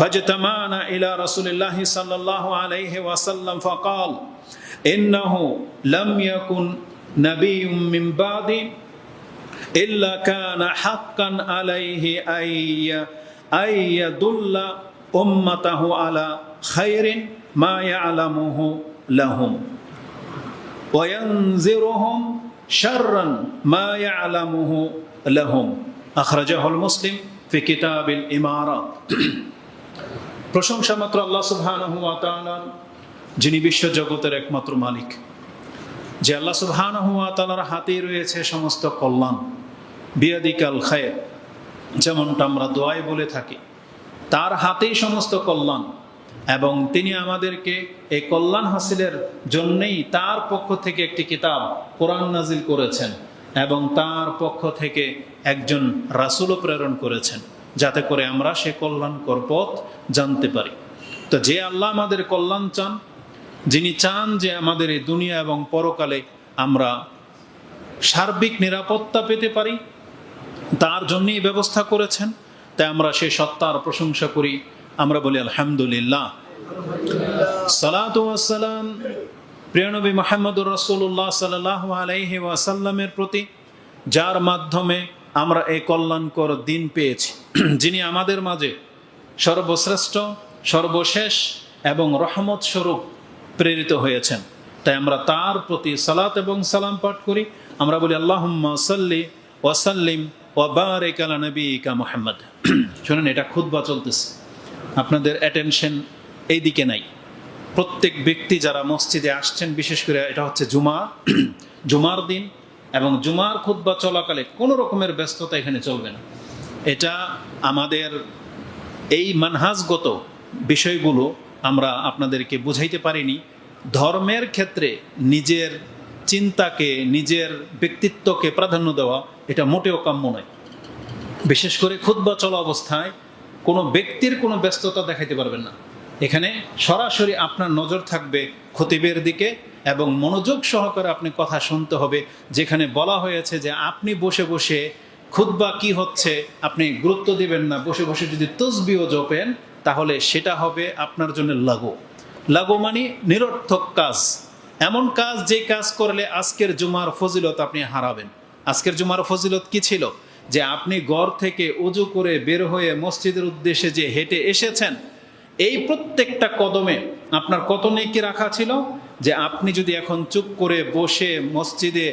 فاجتمعنا إلى رسول الله صلى الله عليه وسلم فقال إنه لم يكن نبي من بعدي إلا كان حقا عليه أن يدل أمته على خير ما يعلمه لهم وينذرهم شرا ما يعلمه لهم أخرجه المسلم في كتاب الإمارات প্রশংসা মাত্র আল্লাহ সুবহানাহু ওয়া তাআলা, যিনি বিশ্ব জগতের একমাত্র মালিক। যে আল্লাহ সুবহানাহু ওয়া তাআলার হাতেই রয়েছে সমস্ত কল্যাণ। বিয়াদিকাল খায়র, যেমনটা আমরা দোয়ায় বলে থাকি, তার হাতেই সমস্ত কল্যাণ। এবং তিনি আমাদেরকে এই কল্যাণ হাসিলের জন্যই তার পক্ষ থেকে একটি কিতাব কোরআন নাজিল করেছেন এবং তার পক্ষ থেকে একজন রাসূলও প্রেরণ করেছেন, যাতে করে আমরা সে কল্যাণকর পথ জানতে পারি। তো যে আল্লাহ আমাদের কল্যাণ চান, যিনি চান যে আমাদের এই দুনিয়া এবং পরকালে আমরা সার্বিক নিরাপত্তা পেতে পারি, তার জন্যই ব্যবস্থা করেছেন। তাই আমরা সেই সত্তার প্রশংসা করি, আমরা বলি আলহামদুলিল্লাহ। সালাতু ওয়াস সালাম প্রিয় নবী মুহাম্মদুর রাসূলুল্লাহ সাল্লাল্লাহু আলাইহি ওয়াসাল্লামের প্রতি, যার মাধ্যমে আমরা এই কল্যাণকর দিন পেয়েছি, যিনি আমাদের মাঝে সর্বশ্রেষ্ঠ, সর্বশেষ এবং রহমত স্বরূপ প্রেরিত হয়েছেন। তাই আমরা তার প্রতি সালাত এবং সালাম পাঠ করি। আমরা বলি আল্লাহুম্মা সাল্লি ওয়া সাল্লিম ওয়া বারিক আলা নবিয়িকা মুহাম্মদ। শুনুন, এটা খুতবা চলতেছে, আপনাদের অ্যাটেনশন এই দিকে নাই। প্রত্যেক ব্যক্তি যারা মসজিদে আসছেন, বিশেষ করে এটা হচ্ছে জুমার দিন এবং জুমার খুতবা চলাকালে কোনো রকমের ব্যস্ততা এখানে চলবে না। এটা আমাদের এই মানহাজগত বিষয়গুলো আমরা আপনাদেরকে বুঝাইতে পারিনি। ধর্মের ক্ষেত্রে নিজের চিন্তাকে, নিজের ব্যক্তিত্বকে প্রাধান্য দেওয়া এটা মোটেও কাম্য নয়। বিশেষ করে খুতবা চলা অবস্থায় কোনো ব্যক্তির কোনো ব্যস্ততা দেখাইতে পারবেন না। এখানে সরাসরি আপনার নজর থাকবে খতিবের দিকে এবং মনোযোগ সহকারে আপনি কথা শুনতে হবে। যেখানে বলা হয়েছে যে আপনি বসে বসে খুতবা কি হচ্ছে আপনি গুরুত্ব দিবেন না, বসে বসে যদি তাসবিহ জপেন, তাহলে সেটা হবে আপনার জন্য লাগু মানে নিরর্থক কাজ, এমন কাজ যে কাজ করলে আজকের জুমার ফজিলত আপনি হারাবেন। আজকের জুমার ফজিলত কি ছিল? যে আপনি ঘর থেকে ওযু করে বের হয়ে মসজিদের উদ্দেশ্যে যে হেঁটে এসেছেন, এই প্রত্যেকটা কদমে আপনার কত নেকি রাখা ছিল, যে আপনি যদি এখন চুপ করে বসে মসজিদে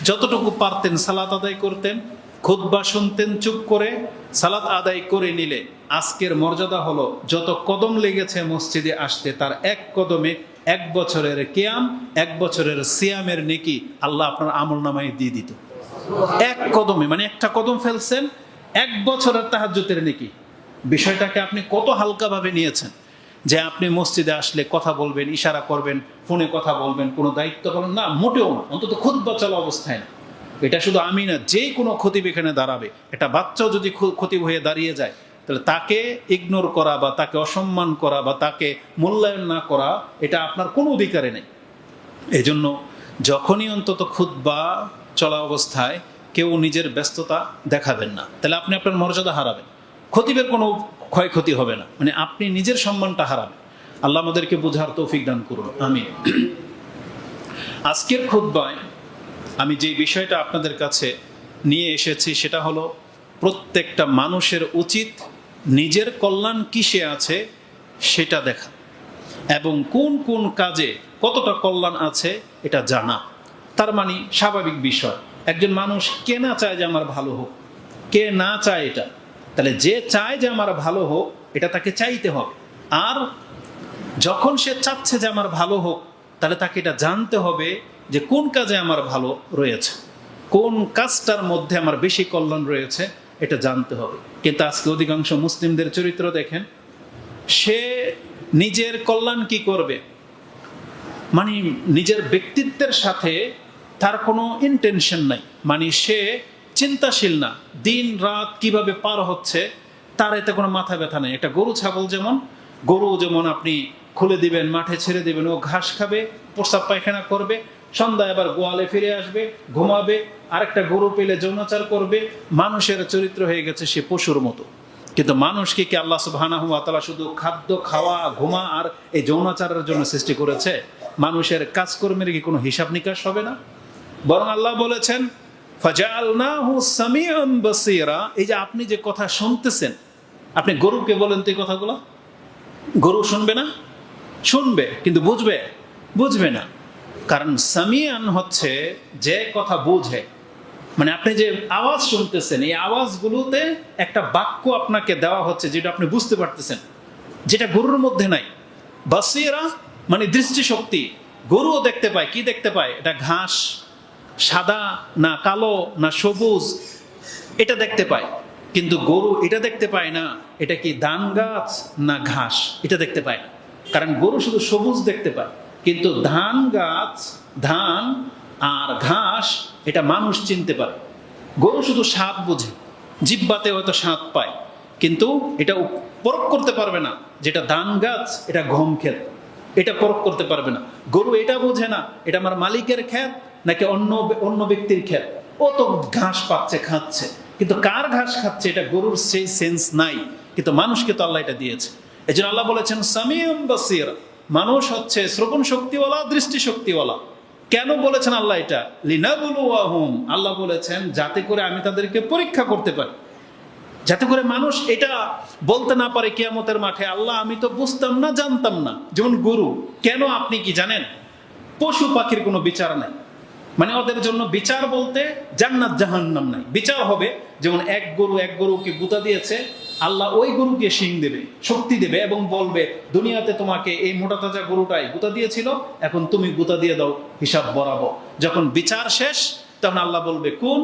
যতটুকু পারতেন সালাত আদায় করতেন, খুতবা শুনতেন চুপ করে, সালাত আদায় করে নিলে আজকের মর্যাদা হলো যত কদম লেগেছে মসজিদে আসতে, তার এক কদমে 1 বছরের কিয়াম, 1 বছরের সিয়ামের নেকি আল্লাহ আপনার আমলনামায় দিয়ে দিত। এক কদমে, মানে একটা কদম ফেলছেন, 1 বছরের তাহাজ্জুদের নেকি। বিষয়টাকে আপনি কত হালকাভাবে নিয়েছেন, যে আপনি মসজিদে আসলে কথা বলবেন, ইশারা করবেন, ফোনে কথা বলবেন, কোনো দায়িত্ব পালন না, মোটেও না, অন্তত খুতবা চলা অবস্থায় না। এটা শুধু আমি না, যে কোনো খতিব এখানে দাঁড়াবে, এটা বাচ্চাও যদি খতিব হয়ে দাঁড়িয়ে যায়, তাহলে তাকে ইগনোর করা বা তাকে অসম্মান করা বা তাকে মূল্যায়ন না করা, এটা আপনার কোনো অধিকারে নেই। এই জন্য যখনই অন্তত খুতবা চলা অবস্থায় কেউ নিজের ব্যস্ততা দেখাবেন না, তাহলে আপনি আপনার মর্যাদা হারাবেন। খতিবের কোনো ক্ষয়ক্ষতি হবে না, মানে আপনি নিজের সম্মানটা হারাবেন। আল্লাহ আমাদেরকে বোঝার তৌফিক দান করুন, আমিন। আজকের খুতবায় আমি যে বিষয়টা আপনাদের কাছে নিয়ে এসেছি সেটা হলো, প্রত্যেকটা মানুষের উচিত নিজের কল্যাণ কিসে আছে সেটা দেখা, এবং কোন কোন কাজে কতটা কল্যাণ আছে এটা জানা। তার মানে স্বাভাবিক বিষয়, একজন মানুষ কে না চায় যে আমার ভালো হোক, কে না চায় এটা? তাহলে যে চায় যে আমার ভালো হোক, এটা তাকে চাইতে হবে। আর যখন সে চাচ্ছে যে আমার ভালো হোক, তাহলে তাকে এটা জানতে হবে যে কোন কাজে আমার ভালো রয়েছে, কোন কাজটার মধ্যে আমার বেশি কল্যাণ রয়েছে, এটা জানতে হবে। কিন্তু আজকে অধিকাংশ মুসলিমদের চরিত্র দেখেন, সে নিজের কল্যাণ কি করবে, মানে নিজের ব্যক্তিত্বের সাথে তার কোনো ইন্টেনশন নাই, মানে সে চিন্তাশীল না, দিন রাত কিভাবে পার হচ্ছে তার এতে কোনো মাথা ব্যথা নেই। একটা গরু ছাগল গরু যেমন আপনি খুলে দিবেন, মাঠে ছেড়ে দিবেন, ও ঘাস খাবে, প্রস্রাব পায়খানা করবে, সন্ধ্যায় আবার গোয়ালে ফিরে আসবে, ঘুমাবে, আরেকটা গরু পেলে যৌনাচার করবে। মানুষের চরিত্র হয়ে গেছে সে পশুর মতো। কিন্তু মানুষকে কি আল্লাহ সুবহানাহু ওয়া তাআলা শুধু খাদ্য, খাওয়া, ঘুমা আর এই যৌনাচারের জন্য সৃষ্টি করেছে? মানুষের কাজকর্মের কি কোনো হিসাব নিকাশ হবে না? বরং আল্লাহ বলেছেন ফাজআলনাহু সামিআন বাসীরা। এই যে আপনি যে কথা শুনতেছেন, আপনি গরুকে বলেন তো এই কথাগুলো, গরু শুনবে না? শুনবে, কিন্তু বুঝবে না। কারণ সামিআন হচ্ছে যে কথা বুঝে। মানে আপনি যে আওয়াজ শুনতেছেন, এই আওয়াজগুলোতে একটা বাক্য আপনাকে দেওয়া হচ্ছে যেটা আপনি বুঝতে পারতেছেন, যেটা গরুর মধ্যে নাই। বাসীরা মানে দৃষ্টিশক্তি। গরুও দেখতে পায়। কি দেখতে পায়? এটা ঘাস, সাদা না কালো না সবুজ, এটা দেখতে পায়। কিন্তু গরু এটা দেখতে পায় না এটা কি ধান গাছ না ঘাস, এটা দেখতে পায় না। কারণ গরু শুধু সবুজ দেখতে পায়, কিন্তু ধান গাছ, ধান আর ঘাস এটা মানুষ চিনতে পারে। গরু শুধু স্বাদ বোঝে, জিহ্বাতে হয়তো স্বাদ পায়, কিন্তু এটা পরখ করতে পারবে না যেটা ধান গাছ, এটা গম ক্ষেত, এটা পরখ করতে পারবে না। গরু এটা বোঝে না এটা আমার মালিকের ক্ষেত নাকি অন্য ব্যক্তির ক্ষেত। ও তো ঘাস পাচ্ছে, খাচ্ছে, কিন্তু কার ঘাস খাচ্ছে এটা গরুর সেই সেন্স নাই। কিন্তু মানুষকে তো আল্লাহ এটা দিয়েছে। এই জন্য আল্লাহ বলেছেন সামিউন বাসীর। মানুষ হচ্ছে শ্রবণ শক্তিওয়ালা, দৃষ্টি শক্তিওয়ালা। কেন বলেছেন আল্লাহ এটা? লিনাবলুয়াহুম। আল্লাহ বলেছেন যাতে করে আমি তাদেরকে পরীক্ষা করতে পারি, যাতে করে মানুষ এটা বলতে না পারে কিয়ামতের মাঠে, আল্লাহ আমি তো বুঝতাম না, জানতাম না। যেমন গরু, কেন আপনি কি জানেন? পশু পাখির কোনো বিচার নাই। মানে ওদের জন্য বিচার বলতে জান্নাত জাহান্নাম নাই। বিচার হবে যেমন এক গরুকে গুতা দিয়েছে, আল্লাহ ওই গরুকে শিং দেবে, শক্তি দেবে এবং বলবে দুনিয়াতে তোমাকে এই মোটা তাজা গরুটাই গুতা দিয়েছিল, এখন তুমি গুতা দিয়ে দাও হিসাব বরাবর। যখন বিচার শেষ তখন আল্লাহ বলবে কোন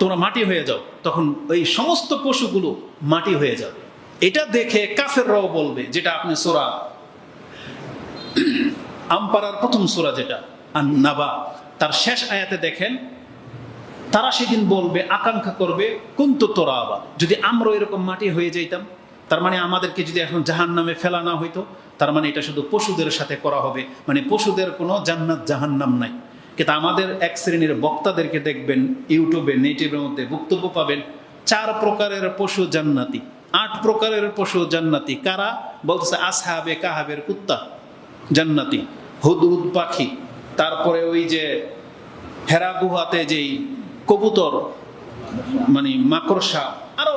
তোমরা মাটি হয়ে যাও। তখন ওই সমস্ত পশুগুলো মাটি হয়ে যাবে। এটা দেখে কাফেররাও বলবে, যেটা আপনি সূরা আম্পারার প্রথম সূরা যেটা আন-নাবা, তার শেষ আয়াতে দেখেন, তারা সেদিন বলবে, আকাঙ্ক্ষা করবে কুনতু তুরাবা, যদি আমরা এরকম মাটি হয়ে যাইতাম। তার মানে আমাদেরকে যদি এখন জাহান্নামে ফেলা না হইতো, তার মানে এটা শুধু পশুদের সাথে করা হবে। মানে পশুদের কোনো জান্নাত জাহান্নাম নাই। কিন্তু আমাদের এক শ্রেণীর বক্তাদেরকে দেখবেন ইউটিউবে, নেটিভের মধ্যে বক্তব্য পাবেন 4 প্রকারের পশু জান্নাতি, 8 প্রকারের পশু জান্নাতি। কারা? বলতেছে আসহাবে কাহাবের কুত্তা জান্নাতি, হুদহুদ পাখি, তারপরে ওই যে হেরা গুহাতে যেই কবুতর, মানে মাকড়সা, আরো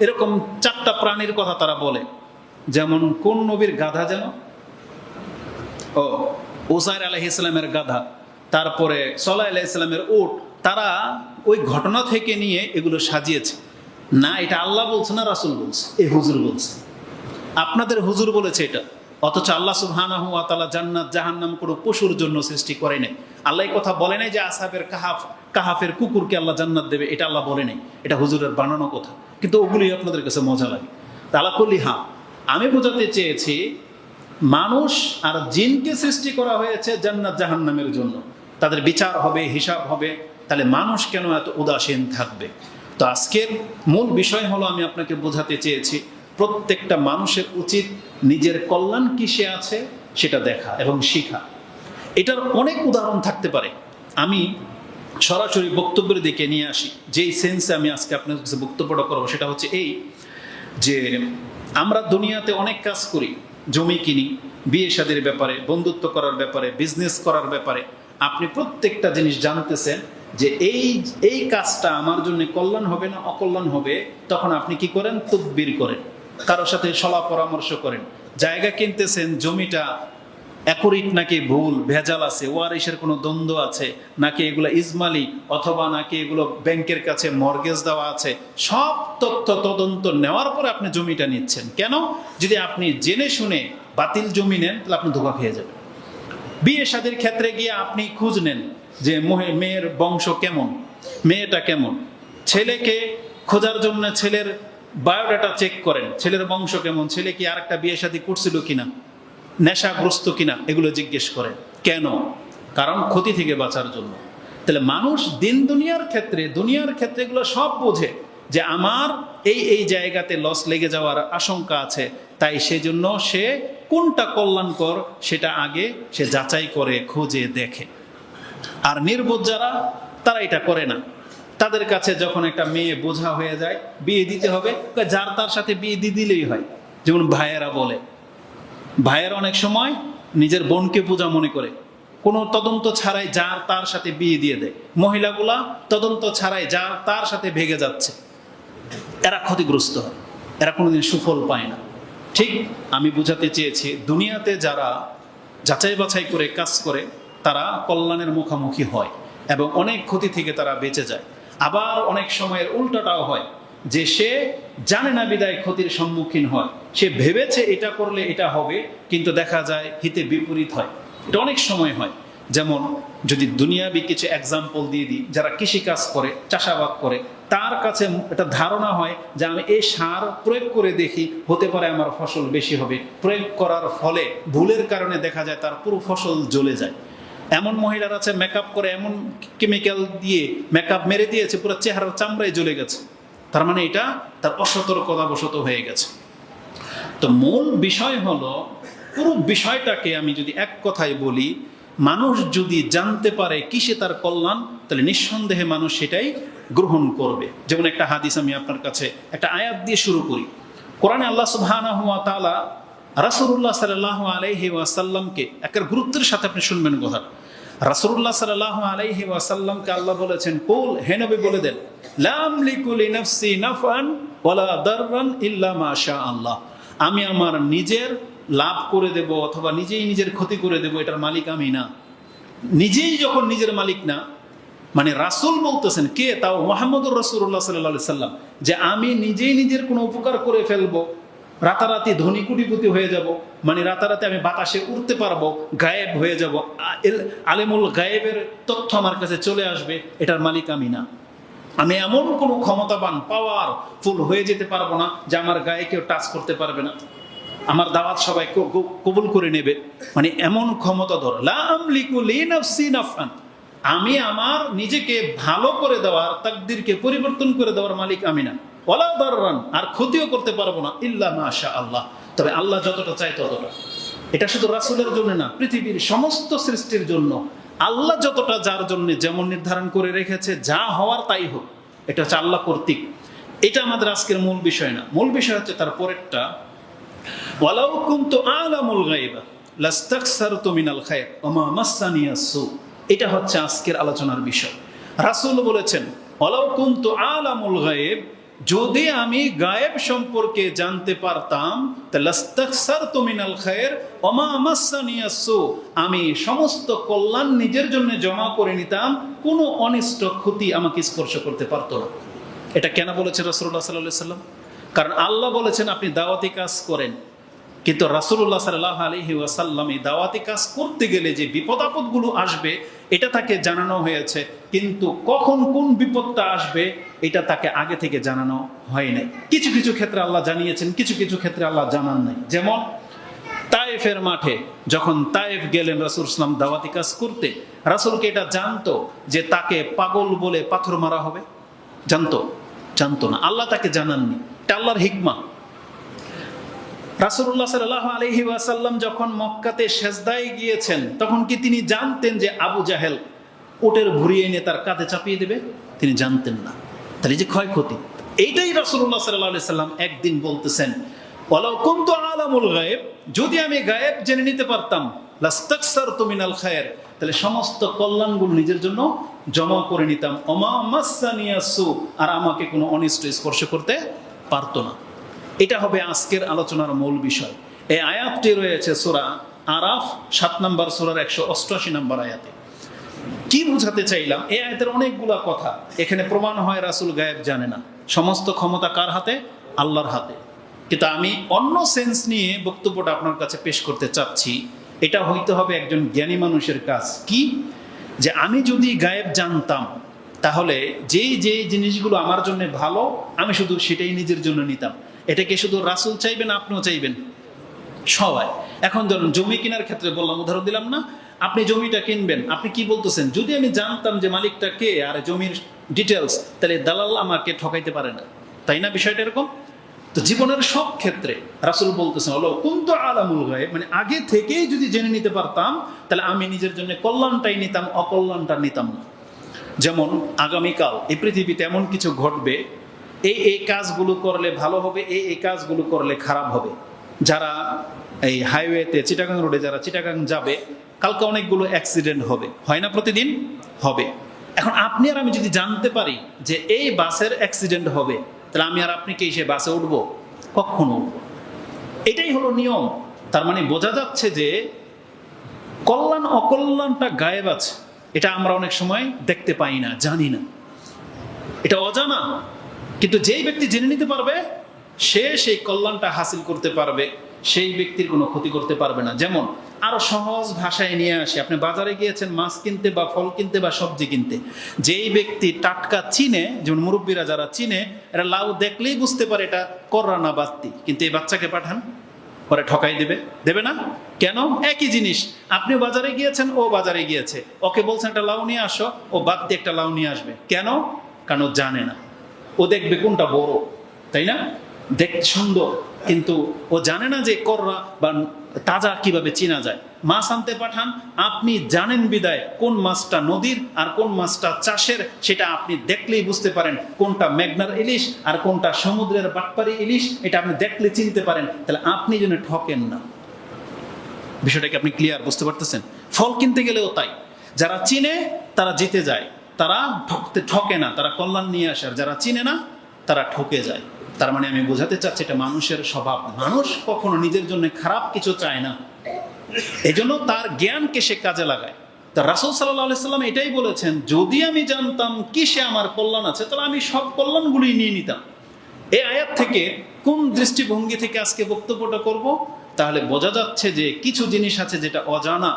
এরকম 4টা প্রাণীর কথা তারা বলে। যেমন কোন নবীর গাধা যেন, উযাইর আলাইহিস সালামের গাধা, তারপরে সালেহ আলাইহিস সালামের উট। তারা ওই ঘটনা থেকে নিয়ে এগুলো সাজিয়েছে। না, এটা আল্লাহ বলছে না রাসূল বলছে, এই হুজুর বলছে। আপনাদের হুজুর বলেছে এটা। অথচ আল্লাহ সুবহানাহু ওয়া তাআলা জান্নাত জাহান্নাম কোনো পশুর জন্য সৃষ্টি করে নাই। আল্লাহ এই কথা বলে নাই যে আসহাবের কাহাফের কুকুরকে আল্লাহ জান্নাত দেবে, এটা আল্লাহ বলে নাই। এটা হুজুরের বানানো কথা, কিন্তু ওগুলি আপনাদের কাছে মজা লাগে। আল্লাহ কুল্লি হ্যাঁ, আমি বোঝাতে চেয়েছি মানুষ আর জিনকে সৃষ্টি করা হয়েছে জান্নাত জাহান্নামের জন্য। তাদের বিচার হবে, হিসাব হবে। তাহলে মানুষ কেন এত উদাসীন থাকবে? তো আজকের মূল বিষয় হলো, আমি আপনাকে বোঝাতে চেয়েছি প্রত্যেকটা মানুষের উচিত নিজের কল্যাণ কিসে আছে সেটা দেখা এবং শিখা। এটার অনেক উদাহরণ থাকতে পারে। আমি সরাসরি বক্তব্যের দিকে নিয়ে আসি। যেই সেন্সে আমি আজকে আপনার কাছে বক্তব্যটা করবো সেটা হচ্ছে এই যে আমরা দুনিয়াতে অনেক কাজ করি, জমি কিনি, বিয়ে শাদীর ব্যাপারে, বন্ধুত্ব করার ব্যাপারে, বিজনেস করার ব্যাপারে। আপনি প্রত্যেকটা জিনিস জানতেছেন যে এই কাজটা আমার জন্য কল্যাণ হবে না অকল্যাণ হবে। তখন আপনি কি করেন? তদবির করেন, কারোর সাথে সলা পরামর্শ করেন। জায়গা কিনতেছেন, জমিটা অ্যাকুরেট নাকি ভুল, ভেজাল আছে, ওয়ারিশের কোনো দ্বন্দ্ব আছে নাকি এগুলো ইজমালি, অথবা নাকি এগুলো ব্যাংকের কাছে মর্গেজ দেওয়া আছে। সব তথ্য তদন্ত নেওয়ার পরে আপনি জমিটা নিচ্ছেন। কেন? যদি আপনি জেনে শুনে বাতিল জমি নেন তাহলে আপনি ধোঁকা খেয়ে যাবেন। বিয়ে শাদীর ক্ষেত্রে গিয়ে আপনি খোঁজ নেন যে মেয়ের বংশ কেমন, মেয়েটা কেমন। ছেলেকে খোঁজার জন্য ছেলের বায়োডাটা চেক করেন, ছেলের বংশ কেমন, ছেলে কি আরেকটা বিয়ে শাদী করছিল কিনা, নেশাগ্রস্ত কিনা, এগুলো জিজ্ঞেস করেন। কেন? কারণ ক্ষতি থেকে বাঁচার জন্য। তাহলে মানুষ দুনিয়ার ক্ষেত্রে এগুলো সব বোঝে যে আমার এই জায়গাতে লস লেগে যাওয়ার আশঙ্কা আছে, তাই সেজন্য সে কোনটা কল্যাণকর সেটা আগে সে যাচাই করে, খোঁজে, দেখে। আর নির্বোধ যারা, তারা এটা করে না। তাদের কাছে যখন একটা মেয়ে বোঝা হয়ে যায়, বিয়ে দিতে হবে, যার তার সাথে বিয়ে দিয়ে দিলেই হয়। যেমন ভাইয়েরা বলে, ভাইয়েরা অনেক সময় নিজের বোনকে পূজা মনে করে, কোনো তদন্ত ছাড়াই যার তার সাথে বিয়ে দিয়ে দেয়। মহিলাগুলা তদন্ত ছাড়াই যার তার সাথে ভেগে যাচ্ছে, এরা ক্ষতিগ্রস্ত হয়, এরা কোনোদিন সুফল পায় না। ঠিক আমি বুঝাতে চেয়েছি, দুনিয়াতে যারা যাচাই বাছাই করে কাজ করে তারা কল্যাণের মুখোমুখি হয় এবং অনেক ক্ষতি থেকে তারা বেঁচে যায়। আবার অনেক সময়ের উল্টাটাও হয়, যে সে জানে না বিদায় ক্ষতির সম্মুখীন হয়, সে ভেবেছে এটা করলে এটা হবে, কিন্তু দেখা যায় হিতে বিপরীত হয়। এটা অনেক সময় হয়। যেমন যদি দুনিয়াবি কিছু এক্সাম্পল দিয়ে দিই, যারা কৃষিকাজ করে, চাষাবাদ করে, তার কাছে একটা ধারণা হয় যে আমি এই সার প্রয়োগ করে দেখি, হতে পারে আমার ফসল বেশি হবে। প্রয়োগ করার ফলে ভুলের কারণে দেখা যায় তার পুরো ফসল জ্বলে যায়। এমন মহিলার আছে মেকআপ করে, এমন কেমিক্যাল দিয়ে মেকআপ মেরে দিয়েছে, পুরো চেহারার চামড়ায় জ্বলে গেছে। তার মানে এটা তার অসতর্কতাবশত হয়ে গেছে। তো মূল বিষয় হলো, পুরো বিষয়টাকে আমি যদি এক কথায় বলি, মানুষ যদি জানতে পারে কিসে তার কল্যাণ, তাহলে নিঃসন্দেহে মানুষ সেটাই গ্রহণ করবে। যেমন একটা হাদিস আমি আপনার কাছে একটা আয়াত দিয়ে শুরু করি। কোরআনে আল্লাহ সুবহানাহু ওয়া তাআলা রাসূলুল্লাহ সাল্লাল্লাহু আলাইহি ওয়াসাল্লামকে একটা গুরুত্বের সাথে আপনি শুনবেন কথা। রাসূলুল্লাহ সাল্লাল্লাহু আলাইহি ওয়াসাল্লামকে আল্লাহ বলেছেন, কুল, হে নবী বলে দেন, লা আমলিকু লিনাফসি নাফআন ওয়ালা দাররান ইল্লা মা শা আল্লাহ। আমি আমার নিজের লাভ করে দেব অথবা নিজেই নিজের ক্ষতি করে দেব, এটার মালিক আমি না। নিজেই যখন নিজের মালিক না, মানে রাসূল বলতেছেন, কে? তাও মুহাম্মদুর রাসূলুল্লাহ সাল্লাল্লাহু আলাইহি সাল্লাম, যে আমি নিজেই নিজের কোনো উপকার করে ফেলবো, রাতারাতি ধনী কোটিপতি হয়ে যাব, মানে রাতারাতি আমি বাতাসে উড়তে পারবো, গায়েব হয়ে যাব, আলেমুল গায়েবের তথ্য আমার কাছে চলে আসবে, এটার মালিক আমি না। আমি এমন কোনো ক্ষমতাবান পাওয়ারফুল হয়ে যেতে পারবো না যে আমার গায়ে কেউ টাচ করতে পারবে না, আমার দাওয়াত সবাই কবুল করে নেবে, মানে এমন ক্ষমতাধর। লা আমলিকু লিনাফসি নাফআন, আমি আমার নিজেকে ভালো করে দেওয়ার, তাকদীরকে পরিবর্তন করে দেওয়ার মালিক আমি না। ওয়ালা দাররান, আর ক্ষতিও করতে পারবো না, ইল্লা মা শা আল্লাহ, তবে আল্লাহ যতটা চায় ততটা। এটা শুধু রাসূলের জন্য না, পৃথিবীর সমস্ত সৃষ্টির জন্য আল্লাহ যতটা যার জন্য যেমন নির্ধারণ করে রেখেছে, যা হওয়ার তাই হোক, এটা হচ্ছে আল্লাহ কর্তৃক। এটা আমাদের আজকের মূল বিষয় না। মূল বিষয় হচ্ছে তার পরেরটা, ওয়ালাউ কুনতু আ'লামুল গায়বা লাস্তাকসারতু মিনাল খায়র ওয়া মা মাসসানিয়াস সু। এটা হচ্ছে আজকের আলোচনার বিষয়। রাসূল বলেছেন, ওয়ালাউ কুনতু আ'লামুল গায়ব, যদি আমি গায়েব সম্পর্কে জানতে পারতাম, তাহলে লাস্তাকসারতু মিনাল খায়র ওয়া মা মাসসানিয়াস সু, আমি সমস্ত কল্যাণ নিজের জন্য জমা করে নিতাম, কোনো অনিষ্ট ক্ষতি আমাকে স্পর্শ করতে পারতো না। এটা কেন বলেছেন রাসূলুল্লাহ সাল্লাল্লাহু আলাইহি ওয়াসাল্লাম? কারণ আল্লাহ বলেছেন আপনি দাওয়াতি কাজ করেন, কিন্তু রাসূলুল্লাহ সাল্লাল্লাহু আলাইহি ওয়াসাল্লাম এই দাওয়াতি কাজ করতে গেলে যে বিপদ আপদগুলো আসবে এটা তাকে জানানো হয়েছে, কিন্তু কখন কোন বিপদটা আসবে এটা তাকে আগে থেকে জানানো হয় নাই। কিছু কিছু ক্ষেত্রে আল্লাহ জানিয়েছেন, কিছু কিছু ক্ষেত্রে আল্লাহ জানান নাই। যেমন তায়েফের মাঠে যখন তায়েফ গেলেন রাসূল সাল্লাল্লাহু আলাইহি ওয়াসাল্লাম দাওয়াতি কাজ করতে, রাসূলকে এটা জানতো যে তাকে পাগল বলে পাথর মারা হবে? জানতো না, আল্লাহ তাকে জানাননি। এটা আল্লাহর হিকমা। রাসূলুল্লাহ সাল্লাল্লাহু আলাইহি ওয়াসাল্লাম যখন মক্কাতে সেজদায় গিয়েছেন, তখন কি তিনি জানতেন যে আবু জাহেল উটের ভুঁড়ি এনে তার কাঁধে চাপিয়ে দেবে? তিনি জানতেন না। তাহলে যে ক্ষয়ক্ষতি, এইটাই রাসূলুল্লাহ সাল্লাল্লাহু আলাইহি ওয়াসাল্লাম একদিন বলতেছেন, ওয়ালাউ কুনতু আ'লামুল গায়ব, যদি আমি গায়েব জেনে নিতে পারতাম, লাস্তাকসারতু মিনাল খায়র, তাহলে সমস্ত কল্যাণগুলো নিজের জন্য জমা করে নিতাম, ওয়া মা মাসসানিয়াস সু, আর আমাকে কোনো অনিষ্ট স্পর্শ করতে পারতো না। এটা হবে আজকের আলোচনার মূল বিষয়। এই আয়াতটি রয়েছে সূরা আরাফ 7 নম্বর সূরার 188 নম্বর আয়াতে। কি বুঝাতে চাইলাম? এই আয়াতের অনেকগুলা কথা এখানে প্রমাণ হয় রাসূল গায়েব জানে না। সমস্ত ক্ষমতা কার হাতে? আল্লাহর হাতে। কিন্তু আমি অন্য সেন্স নিয়ে বক্তব্যটা আপনার কাছে পেশ করতে চাচ্ছি। এটা হইতে হবে একজন জ্ঞানী মানুষের কাজ। কি? যে আমি যদি গায়েব জানতাম, তাহলে যেই জিনিসগুলো আমার জন্য ভালো, আমি শুধু সেটাই নিজের জন্য নিতাম। এটা কি শুধু রাসূল চাইবেন, আপনিও চাইবেন? সবাই। এখন ধরুন জমি কেনার ক্ষেত্রে বললাম, উদাহরণ দিলাম না, আপনি জমিটা কিনবেন, আপনি কি বলতেছেন? যদি আমি জানতাম যে মালিকটা কে আর জমির ডিটেলস, তাহলে দালাল আমাকে ঠকাইতে পারে না, তাই না? বিষয়টা এরকম। তো জীবনের সব ক্ষেত্রে রাসূল বলতেছেন, হলো কুনতু আ'লামুল গায়ব, মানে আগে থেকেই যদি জেনে নিতে পারতাম, তাহলে আমি নিজের জন্য কল্যাণটাই নিতাম, অকল্যাণটা নিতাম না। যেমন আগামীকাল এই পৃথিবীতে এমন কিছু ঘটবে, এই কাজগুলো করলে ভালো হবে, এই কাজগুলো করলে খারাপ হবে। যারা এই হাইওয়েতে চিটাগাং রোডে যারা চিটাগাং যাবে, কালকে অনেকগুলো অ্যাক্সিডেন্ট হবে, হয় না? প্রতিদিন হবে। এখন আপনি আর আমি যদি জানতে পারি যে এই বাসের অ্যাক্সিডেন্ট হবে, তাহলে আমি আর আপনি কি সেই বাসে উঠবো? কখনো উঠবো। এটাই হলো নিয়ম। তার মানে বোঝা যাচ্ছে যে কল্যাণ অকল্যাণটা গায়েব আছে, এটা আমরা অনেক সময় দেখতে পাই না, জানি না, এটা অজানা। কিন্তু যেই ব্যক্তি জেনে নিতে পারবে, সে সেই কল্যাণটা হাসিল করতে পারবে, সেই ব্যক্তির কোনো ক্ষতি করতে পারবে না। যেমন আরো সহজ ভাষায় নিয়ে আসি, আপনি বাজারে গিয়েছেন মাছ কিনতে বা ফল কিনতে বা সবজি কিনতে, যেই ব্যক্তি টাটকা চিনে, যেমন মুরব্বীরা যারা চিনে, এরা লাউ দেখলেই বুঝতে পারে এটা কররা না বাত্তি, কিন্তু এই বাচ্চাকে পাঠান, পরে ঠকাই দেবে না? কেন? একই জিনিস, আপনি বাজারে গিয়েছেন, ও বাজারে গিয়েছে, ওকে বলছেন একটা লাউ নিয়ে আসো, ও বাত্তি একটা লাউ নিয়ে আসবে। কেন? কারণ ও জানে না, ও দেখবে কোনটা বড়, তাই না? দেখতে সুন্দর, কিন্তু ও জানে না যে কররা বা তাজা কিভাবে চেনা যায়। মাছ আনতে পাঠান, আপনি জানেন বিদায় কোন মাছটা নদীর আর কোন মাছটা চাষের, সেটা আপনি দেখলেই বুঝতে পারেন কোনটা মেঘনার ইলিশ আর কোনটা সমুদ্রের বাটপারি ইলিশ, এটা আপনি দেখলে চিনতে পারেন। তাহলে আপনি যেন ঠকেন না। বিষয়টাকে আপনি ক্লিয়ার বুঝতে পারতেছেন? ফল কিনতে গেলেও তাই, যারা চিনে তারা জিতে যায়, তারা ঠকে না, তারা কল্যাণ নিয়ে আসে। আর যারা চিনে না তারা ঠকে যায়। তার মানে আমি বোঝাতে চাচ্ছি এটা মানুষের স্বভাব। মানুষ কখনো নিজের জন্য খারাপ কিছু চায় না, এই জন্য তার জ্ঞানকে সে কাজে লাগায়। তা রাসূল সাল্লাল্লাহু আলাইহি সাল্লাম এটাই বলেছেন, যদি আমি জানতাম কিসে আমার কল্যাণ আছে, তাহলে আমি সব কল্যাণগুলি নিয়ে নিতাম। এই আয়াত থেকে কোন দৃষ্টিভঙ্গি থেকে আজকে বক্তব্যটা করব, তাহলে বোঝা যাচ্ছে যে কিছু জিনিস আছে যেটা অজানা,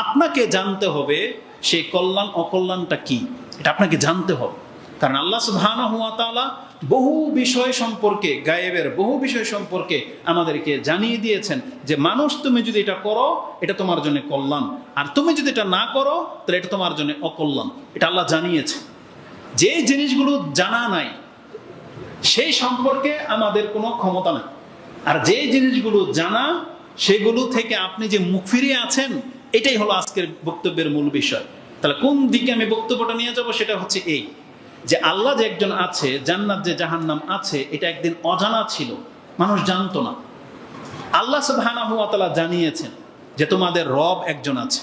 আপনাকে জানতে হবে সেই কল্যাণ অকল্যাণটা কি, এটা আপনাকে জানতে হবে। কারণ আল্লাহ সুবহানাহু ওয়া তাআলা বহু বিষয় সম্পর্কে, গায়েবের বহু বিষয় সম্পর্কে আমাদেরকে জানিয়ে দিয়েছেন যে মানুষ, তুমি যদি এটা করো এটা তোমার জন্য কল্যাণ, আর তুমি যদি এটা না করো তাহলে এটা তোমার জন্য অকল্যাণ। এটা আল্লাহ জানিয়েছে। যে জিনিসগুলো জানা নাই সেই সম্পর্কে আমাদের কোনো ক্ষমতা নেই, আর যে জিনিসগুলো জানা সেগুলো থেকে আপনি যে মুখ ফিরিয়ে আছেন, এটাই হলো আজকের বক্তব্যের মূল বিষয়। তাহলে কোন দিকে আমি বক্তব্যটা নিয়ে যাব, সেটা হচ্ছে এই যে আল্লাহ যে একজন আছে, জান্নাত যে জাহান্নাম আছে, এটা একদিন অজানা ছিল, মানুষ জানতো না। আল্লাহ সুবহানাহু ওয়া তাআলা জানিয়েছেন যে তোমাদের রব একজন আছে,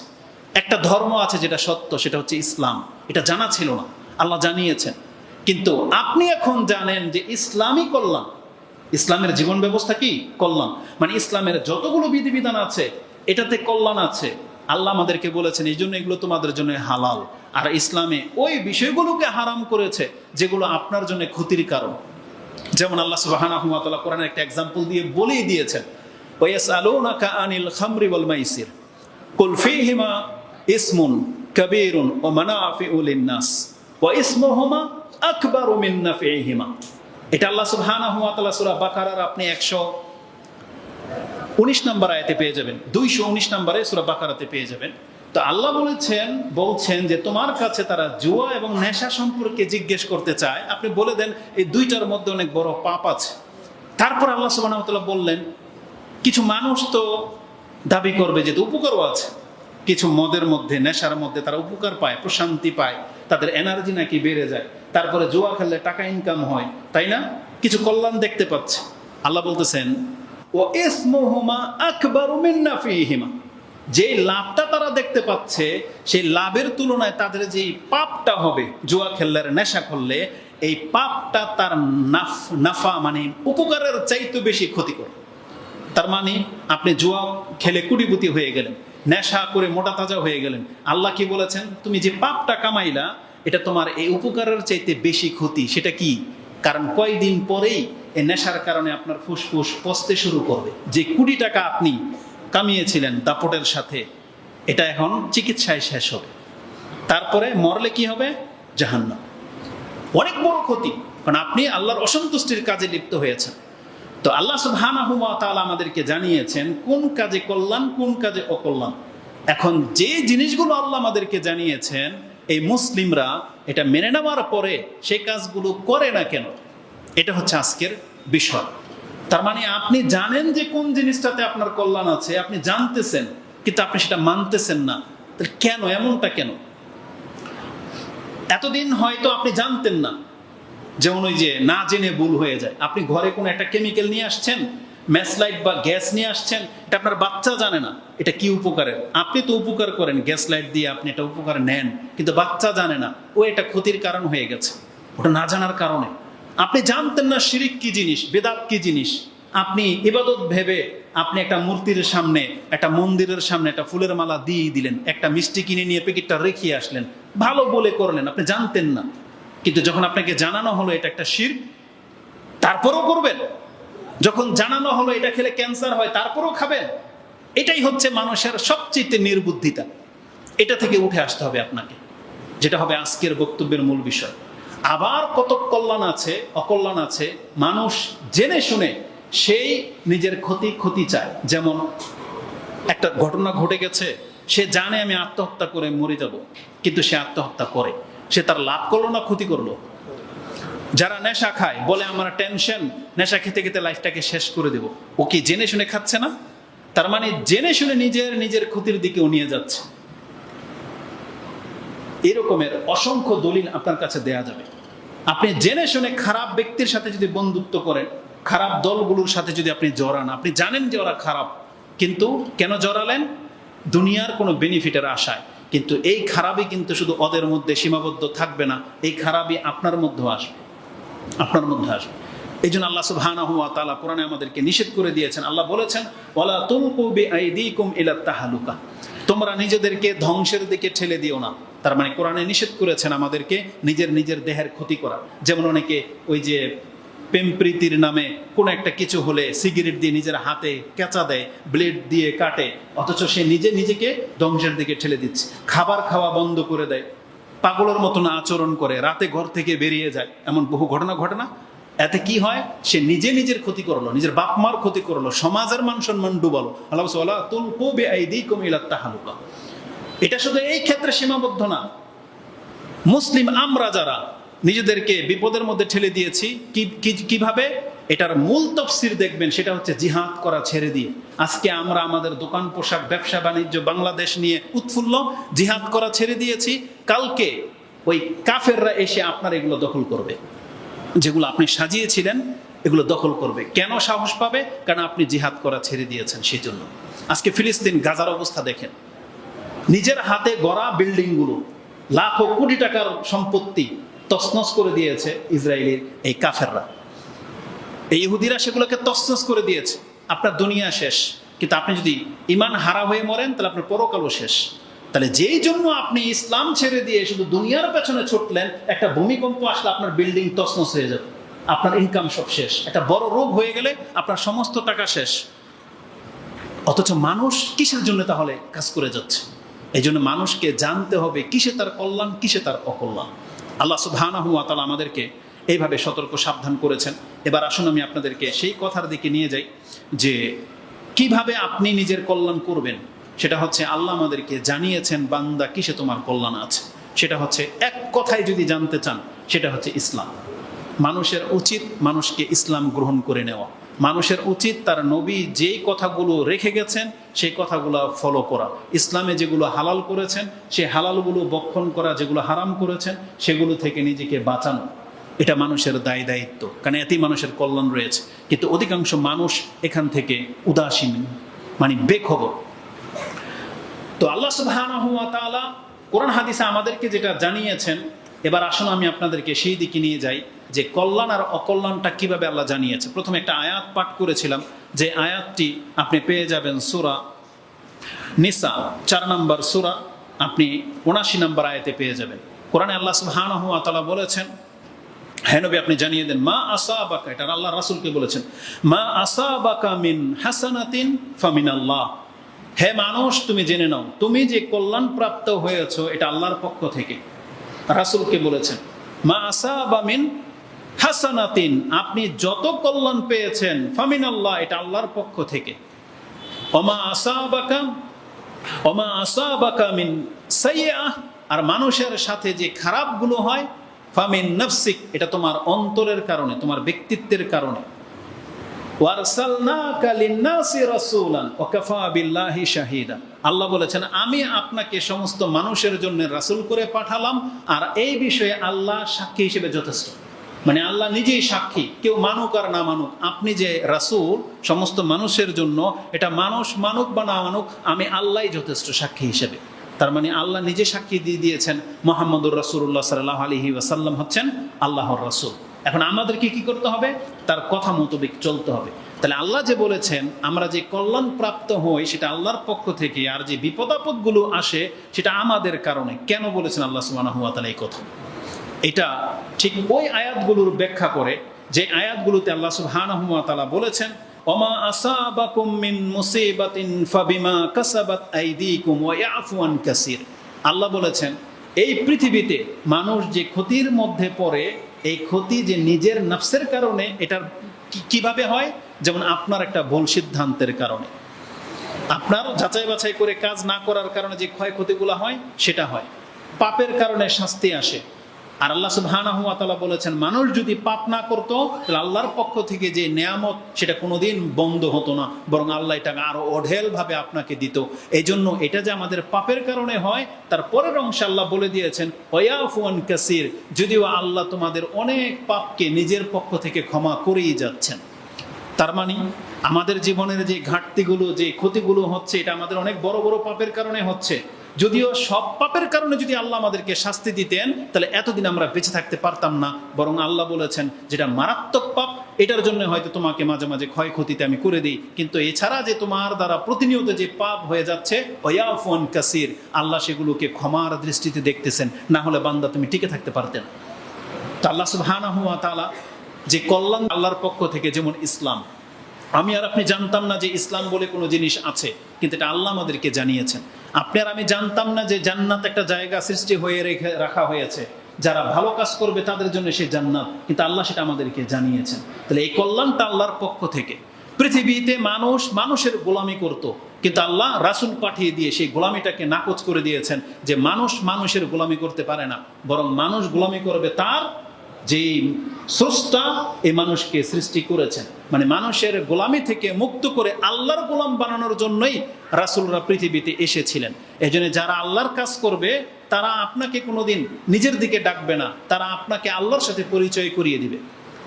একটা ধর্ম আছে যেটা সত্য, সেটা হচ্ছে ইসলাম। এটা জানা ছিল না, আল্লাহ জানিয়েছেন। কিন্তু আপনি এখন জানেন যে ইসলামই কল্যাণ, ইসলামের জীবন ব্যবস্থা কি কল্যাণ, মানে ইসলামের যতগুলো বিধিবিধান আছে এটাতে কল্যাণ আছে। আল্লাহ আমাদেরকে বলেছেন এই জন্য এগুলো তোমাদের জন্য হালাল, আর ইসলামে ওই বিষয়গুলোকে হারাম করেছে যেগুলো আপনার জন্য ক্ষতির কারণ। যেমন আল্লাহ সুবহানাহু ওয়া তাআলা কোরআনের একটা এক্সাম্পল দিয়ে বলেই দিয়েছেন, ওয়ায়াসআলুনাকা আনিল খামরি ওয়াল মাইসির কুল ফীহিমা ইসমুন কাবীরুন ওয়া মানাফিউ লিন-নাস ওয়া ইসমুহুমা আকবারু মিন নাফিহিমা। এটা আল্লাহ সুবহানাহু ওয়া তাআলা সূরা বাকারার আপনি 119 নম্বর আয়াতে পেয়ে যাবেন, 219 নম্বরে সূরা বাকারাতে পেয়ে যাবেন। তো আল্লাহ বলছেন যে তোমার কাছে তারা জুয়া এবং নেশা সম্পর্কে জিজ্ঞেস করতে চায়, আপনি বলে দেন এই দুইটার মধ্যে অনেক বড় পাপ আছে। তারপর আল্লাহ সুবহানাহু ওয়া তাআলা বললেন, কিছু মানুষ তো দাবি করবে যে উপকারও আছে, কিছু মদের মধ্যে, নেশার মধ্যে তারা উপকার পায়, প্রশান্তি পায়, তাদের এনার্জি নাকি বেড়ে যায়, তারপরে জুয়া খেললে টাকা ইনকাম হয়, তাই না? কিছু কল্যাণ দেখতে পাচ্ছে। আল্লাহ বলতেছেন ওয়া ইসমুহুমা আকবারু মিন নাফিহিমা, যে লাভটা তারা দেখতে পাচ্ছে সেই লাভের তুলনায় তাদের যে পাপটা হবে জুয়া খেললে, নেশা করলে, এই পাপটা তার নাফা মানে উপকারের চাইতে বেশি ক্ষতিকর। তার মানে আপনি জুয়া খেলে কোটিপতি হয়ে গেলেন, নেশা করে মোটা তাজা হয়ে গেলেন, আল্লাহ কি বলেছেন, তুমি যে পাপটা কামাইলা এটা তোমার এই উপকারের চাইতে বেশি ক্ষতি। সেটা কি? কারণ কয়েকদিন পরেই এই নেশার কারণে আপনার ফুসফুস পচতে শুরু করবে। যে কোটি টাকা আপনি কামিয়েছিলেন দাপটের সাথে, এটা এখন চিকিৎসায় শেষ হবে, তারপরে মরলে কি হবে? জাহান্নাম। অনেক বড় ক্ষতি, কারণ আপনি আল্লাহর অসন্তুষ্টির কাজে লিপ্ত হয়েছেন। তো আল্লাহ সুবহানাহু ওয়া তাআলা আমাদেরকে জানিয়েছেন কোন কাজে কল্যাণ, কোন কাজে অকল্যাণ। এখন যে জিনিসগুলো আল্লাহ আমাদেরকে জানিয়েছেন, এই মুসলিমরা এটা মেনে নেওয়ার পরে সেই কাজগুলো করে না কেন, এটা হচ্ছে আজকের বিষয়। তার মানে আপনি জানেন যে কোন জিনিসটাতে আপনার কল্যাণ আছে, আপনি জানতেছেন, কিন্তু আপনি সেটা মানতেছেন না। তাহলে কেন? এমনটা কেন? এতদিন হয়তো আপনি জানতেন না, যেমন ওই যে না জেনে ভুল হয়ে যায়। আপনি ঘরে কোনো একটা কেমিক্যাল নিয়ে আসছেন, ম্যাচলাইট বা গ্যাস নিয়ে আসছেন, এটা আপনার বাচ্চা জানে না এটা কি উপকারের। আপনি তো উপকার করেন, গ্যাস লাইট দিয়ে আপনি এটা উপকার নেন, কিন্তু বাচ্চা জানে না ও এটা ক্ষতির কারণ হয়ে গেছে, ওটা না জানার কারণে। আপনি জানতেন না শিরিক কি জিনিস, বেদাত কি জিনিস। আপনি ইবাদত ভেবে আপনি একটা মূর্তির সামনে, একটা মন্দিরের সামনে একটা ফুলের মালা দিয়ে দিলেন, একটা মিষ্টি কিনে নিয়ে প্যাকেটটা রেখে আসলেন, ভালো বলে করলেন, আপনি জানতেন না। কিন্তু যখন আপনাকে জানানো হলো এটা একটা শিরক, তারপরও করবেন। যখন জানানো হলো এটা খেলে ক্যান্সার হয়, তারপরও খাবেন। এটাই হচ্ছে মানুষের সবচেয়ে নির্বুদ্ধিতা। এটা থেকে উঠে আসতে হবে আপনাকে, যেটা হবে আজকের বক্তব্যের মূল বিষয়। আবার কত কল্যাণ আছে, অকল্যাণ আছে, মানুষ জেনে শুনে সেই নিজের ক্ষতি চায়। যেমন একটা ঘটনা ঘটে গেছে, সে জানে আমি আত্মহত্যা করে মরে যাব, কিন্তু সে আত্মহত্যা করে। সে তার লাভ করলো না ক্ষতি করলো? যারা নেশা খায় বলে আমার টেনশন, নেশা খেতে খেতে লাইফটাকে শেষ করে দেব। ও কি জেনে শুনে খাচ্ছে না? তার মানে জেনে শুনে নিজের ক্ষতির দিকেও নিয়ে যাচ্ছে। এরকমের অসংখ্য দলিল আপনার কাছে দেয়া যাবে। আপনি জেনে শুনে খারাপ ব্যক্তির সাথে যদি বন্ধুত্ব করেন, খারাপ দলগুলোর সাথে যদি আপনি জড়ান, আপনি জানেন যে ওরা খারাপ, কিন্তু কেন জড়ালেন? দুনিয়ার কোনো বেনিফিটের আশায়। কিন্তু এই খারাপই কিন্তু শুধু ওদের মধ্যে সীমাবদ্ধ থাকবে না, এই খারাপই আপনার মধ্যেও আসবে, আপনার মধ্যে আসবে। এই জন্য আল্লাহ সুবহানাহু ওয়া তাআলা কোরআনে আমাদেরকে নিষেধ করে দিয়েছেন। আল্লাহ বলেছেন, ওয়ালা তুলকু বিআইদিকুম ইলা তাহালুকা, তোমরা নিজেদেরকে ধ্বংসের দিকে ঠেলে দিও না। তার মানে কোরআনে নিষেধ করেছেন আমাদেরকে নিজের দেহের ক্ষতি করা। যেমন অনেকে ওই যে প্রেম প্রীতির নামে কোনো একটা কিছু হলে সিগারেট দিয়ে নিজের হাতে কেঁচা দেয়, ব্লেড দিয়ে কাটে, অথচ সে নিজেকে ধ্বংসের দিকে ঠেলে দিচ্ছে। খাবার খাওয়া বন্ধ করে দেয়, পাগলের মতন আচরণ করে, রাতে ঘর থেকে বেরিয়ে যায়, এমন বহু ঘটনা ঘটে না? এতে কি হয়? সে নিজের ক্ষতি করলো, নিজের বাপ মার ক্ষতি করলো, সমাজের মান সম্মান ডুবালো। আল্লাহ বলছে, ওয়ালা তুলকু বিআইদিকুম ইলা তাহালুকা। এটা শুধু এই ক্ষেত্রে সীমাবদ্ধ না। মুসলিম আমরা যারা নিজেদেরকে বিপদের মধ্যে ঠেলে দিয়েছি, কিভাবে? এটার মূল তাফসীর দেখবেন, সেটা হচ্ছে জিহাদ করা ছেড়ে দিয়ে। আজকে আমরা আমাদের দোকান পোশাক ব্যবসা বাণিজ্য বাংলাদেশ নিয়ে উৎফুল্ল, জিহাদ করা ছেড়ে দিয়েছি। কালকে ওই কাফেররা এসে আপনার এগুলো দখল করবে, যেগুলো আপনি সাজিয়েছিলেন এগুলো দখল করবে। কেন সাহস পাবে? কারণ আপনি জিহাদ করা ছেড়ে দিয়েছেন। সেই জন্য আজকে ফিলিস্তিন গাজার অবস্থা দেখেন, নিজের হাতে গড়া বিল্ডিংগুলো, লাখো কোটি টাকার সম্পত্তি তছনছ করে দিয়েছে ইসরায়েলের এই কাফেররা, এই ইহুদিরা সেগুলোকে তছনছ করে দিয়েছে। আপনার দুনিয়া শেষ, কিন্তু আপনি যদি ঈমান হারা হয়ে মরেন তাহলে আপনার পরকালও শেষ। তাহলে যেই জন্য আপনি ইসলাম ছেড়ে দিয়ে শুধু দুনিয়ার পেছনে ছুটলেন, একটা ভূমিকম্প আসলে আপনার বিল্ডিং তছনছ হয়ে যাবে, আপনার ইনকাম সব শেষ, একটা বড় রোগ হয়ে গেলে আপনার সমস্ত টাকা শেষ। অথচ মানুষ কিসের জন্য তাহলে কাজ করে যাচ্ছে? এই জন্য মানুষকে জানতে হবে কিসে তার কল্যাণ, কিসে তার অকল্যাণ। আল্লাহ সুবহানাহু ওয়া তাআলা আমাদেরকে এইভাবে সতর্ক সাবধান করেছেন। এবার আসুন আমি আপনাদেরকে সেই কথার দিকে নিয়ে যাই যে কিভাবে আপনি নিজের কল্যাণ করবেন। সেটা হচ্ছে আল্লাহ আমাদেরকে জানিয়েছেন, বান্দা কিসে তোমার কল্যাণ আছে। সেটা হচ্ছে এক কথায় যদি জানতে চান, সেটা হচ্ছে ইসলাম। মানুষের উচিত মানুষকে ইসলাম গ্রহণ করে নেওয়া। মানুষের উচিত তার নবী যেই কথাগুলো রেখে গেছেন সেই কথাগুলো ফলো করা। ইসলামে যেগুলো হালাল করেছেন সেই হালালগুলো বক্ষণ করা, যেগুলো হারাম করেছেন সেগুলো থেকে নিজেকে বাঁচানো। এটা মানুষের দায়িত্ব, কারণ এতেই মানুষের কল্যাণ রয়েছে। কিন্তু অধিকাংশ মানুষ এখান থেকে উদাসীন, মানে বেখবর। তো আল্লাহ সুবহানাহু ওয়া তাআলা কোরআন হাদিসে আমাদেরকে যেটা জানিয়েছেন, এবার আসুন আমি আপনাদেরকে সেই দিকে নিয়ে যাই যে কল্যাণ আর অকল্যাণটা কিভাবে আল্লাহ জানিয়েছে। প্রথমে একটা আয়াত পাঠ করেছিলাম, যে আয়াতটি আপনি পেয়ে যাবেন সূরা নিসা 4 নম্বর সূরা, আপনি 79 নম্বর আয়াতে পেয়ে যাবেন। কোরআনে আল্লাহ সুবহানাহু ওয়া তাআলা বলেছেন, হে নবী আপনি জানিয়ে দেন, মা আসাবাকা, এটা আল্লাহ রাসূলকে বলেছেন, মা আসাবাকা মিন হাসানাতিন ফামিনাল্লাহ। হে মানুষ তুমি জেনে নাও, তুমি যে কল্যাণ প্রাপ্ত হয়েছো এটা আল্লাহর পক্ষ থেকে। রাসূলকে বলেছেন মা আসাবা মিন হাসানাতিন, আপনি যত কল্যাণ পেয়েছেন ফামিনাল্লাহ, এটা আল্লাহর পক্ষ থেকে। ওমা আসাবাকা মিন সাইয়্যাহ, আর মানুষের সাথে যে খারাপগুলো হয় ফামিন নাফসিক, এটা তোমার অন্তরের কারণে, তোমার ব্যক্তিত্বের কারণে। ওয়ারসালনাকা লিন-নাসি রাসূলান ওয়া কাফা বিল্লাহি শাহীদা। আল্লাহ বলেছেন আমি আপনাকে সমস্ত মানুষের জন্য রাসূল করে পাঠালাম, আর এই বিষয়ে আল্লাহ সাক্ষী হিসেবে যথেষ্ট। মানে আল্লাহ নিজেই সাক্ষী, কেউ মানুক আর না মানুক, আপনি যে রাসূল সমস্ত মানুষের জন্য, এটা মানুষ মানুক বা না মানুক, আমি আল্লাহই যথেষ্ট সাক্ষী হিসেবে। তার মানে আল্লাহ নিজে সাক্ষী দিয়ে দিয়েছেন মুহাম্মদুর রাসূলুল্লাহ সাল্লাল্লাহু আলাইহি ওয়াসাল্লাম হচ্ছেন আল্লাহর রাসূল। এখন আমাদেরকে কি করতে হবে? তার কথা মোতাবেক চলতে হবে। তাহলে আল্লাহ যে বলেছেন আমরা যে কল্যাণ প্রাপ্ত হই সেটা আল্লাহর পক্ষ থেকে, আর যে বিপদ আপদগুলো আসে সেটা আমাদের কারণে। কেন বলেছেন আল্লাহ সুবহানাহু ওয়া তাআলা এই কথা? এটা ঠিক ওই আয়াতগুলোর ব্যাখ্যা করে যে আয়াতগুলোতে আল্লাহ সুবহানাহু ওয়া তাআলা বলেছেন ওমা আসাবাকুম মিন মুসিবাতিন ফাবিমা কাসাবাত আইদিকুম ওয়া ইয়াফু আন কাসীর। আল্লাহ বলেছেন এই পৃথিবীতে মানুষ যে ক্ষতির মধ্যে পড়ে, এই ক্ষতি যে নিজের নফসের কারণে, এটার কিভাবে হয়? যেমন আপনার একটা ভুল সিদ্ধান্তের কারণে, আপনার যাচাই বাছাই করে কাজ না করার কারণে যে ক্ষয়ক্ষতিগুলো হয় সেটা হয়, পাপের কারণে শাস্তি আসে। আর আল্লাহ সুবহানাহু ওয়া তাআলা বলেছেন মানুষ যদি পাপ না করতো তাহলে আল্লাহর পক্ষ থেকে যে নেয়ামত সেটা কোনোদিন বন্ধ হতো না, বরং আল্লাহ এটাকে আরো অঢেল ভাবে আপনাকে দিত। এই জন্য এটা যে আমাদের পাপের কারণে হয়, তার পরের অংশে আল্লাহ বলে দিয়েছেন ওয়ায়াফু আন কাসীর, যদিও আল্লাহ তোমাদের অনেক পাপকে নিজের পক্ষ থেকে ক্ষমা করেই যাচ্ছেন। তার মানে আমাদের জীবনের যে ঘাটতিগুলো, যে ক্ষতিগুলো হচ্ছে, এটা আমাদের অনেক বড় বড় পাপের কারণে হচ্ছে। যদিও সব পাপের কারণে যদি আল্লাহ আমাদেরকে শাস্তি দিতেন তাহলে এতদিন আমরা বেঁচে থাকতে পারতাম না, বরং আল্লাহ বলেছেন যেটা মারাত্মক পাপ এটার জন্য হয়তো তোমাকে মাঝে মাঝে ক্ষয়ক্ষতিতে আমি করে দিই, কিন্তু এছাড়া যে তোমার দ্বারা প্রতিনিয়ত যে পাপ হয়ে যাচ্ছে ওয়ায়াফু আন কাসীর, আল্লাহ সেগুলোকে ক্ষমার দৃষ্টিতে দেখতেছেন, না হলে বান্দা তুমি টিকে থাকতে পারতেন। তো আল্লাহ সুবহানাহু ওয়া তাআলা যে কল্যাণ আল্লাহর পক্ষ থেকে, যেমন ইসলাম, আমি আর আপনি জানতাম না যে ইসলাম বলে কোনো জিনিস আছে, কিন্তু এটা আল্লাহ আমাদেরকে জানিয়েছেন। আপনি আর আমি জানতাম না যে জান্নাত একটা জায়গা সৃষ্টি হয়ে রাখা হয়েছে, যারা ভালো কাজ করবে তাদের জন্য সেই জান্নাত, কিন্তু আল্লাহ সেটা আমাদেরকে জানিয়েছেন। তাহলে এই কল্যাণটা আল্লাহর পক্ষ থেকে। পৃথিবীতে মানুষ মানুষের গোলামি করত, কিন্তু আল্লাহ রাসূল পাঠিয়ে দিয়ে সেই গোলামিটাকে নাকচ করে দিয়েছেন, যে মানুষ মানুষের গোলামি করতে পারে না, বরং মানুষ গোলামি করবে তার যে স্রষ্টা এই মানুষকে সৃষ্টি করেছেন। মানে মানুষের গোলামি থেকে মুক্ত করে আল্লাহর গোলাম বানানোর জন্যই রাসূলরা পৃথিবীতে এসেছিলেন। এই জন্য যারা আল্লাহর কাজ করবে তারা আপনাকে কোনোদিন নিজের দিকে ডাকবে না, তারা আপনাকে আল্লাহর সাথে পরিচয় করিয়ে দিবে।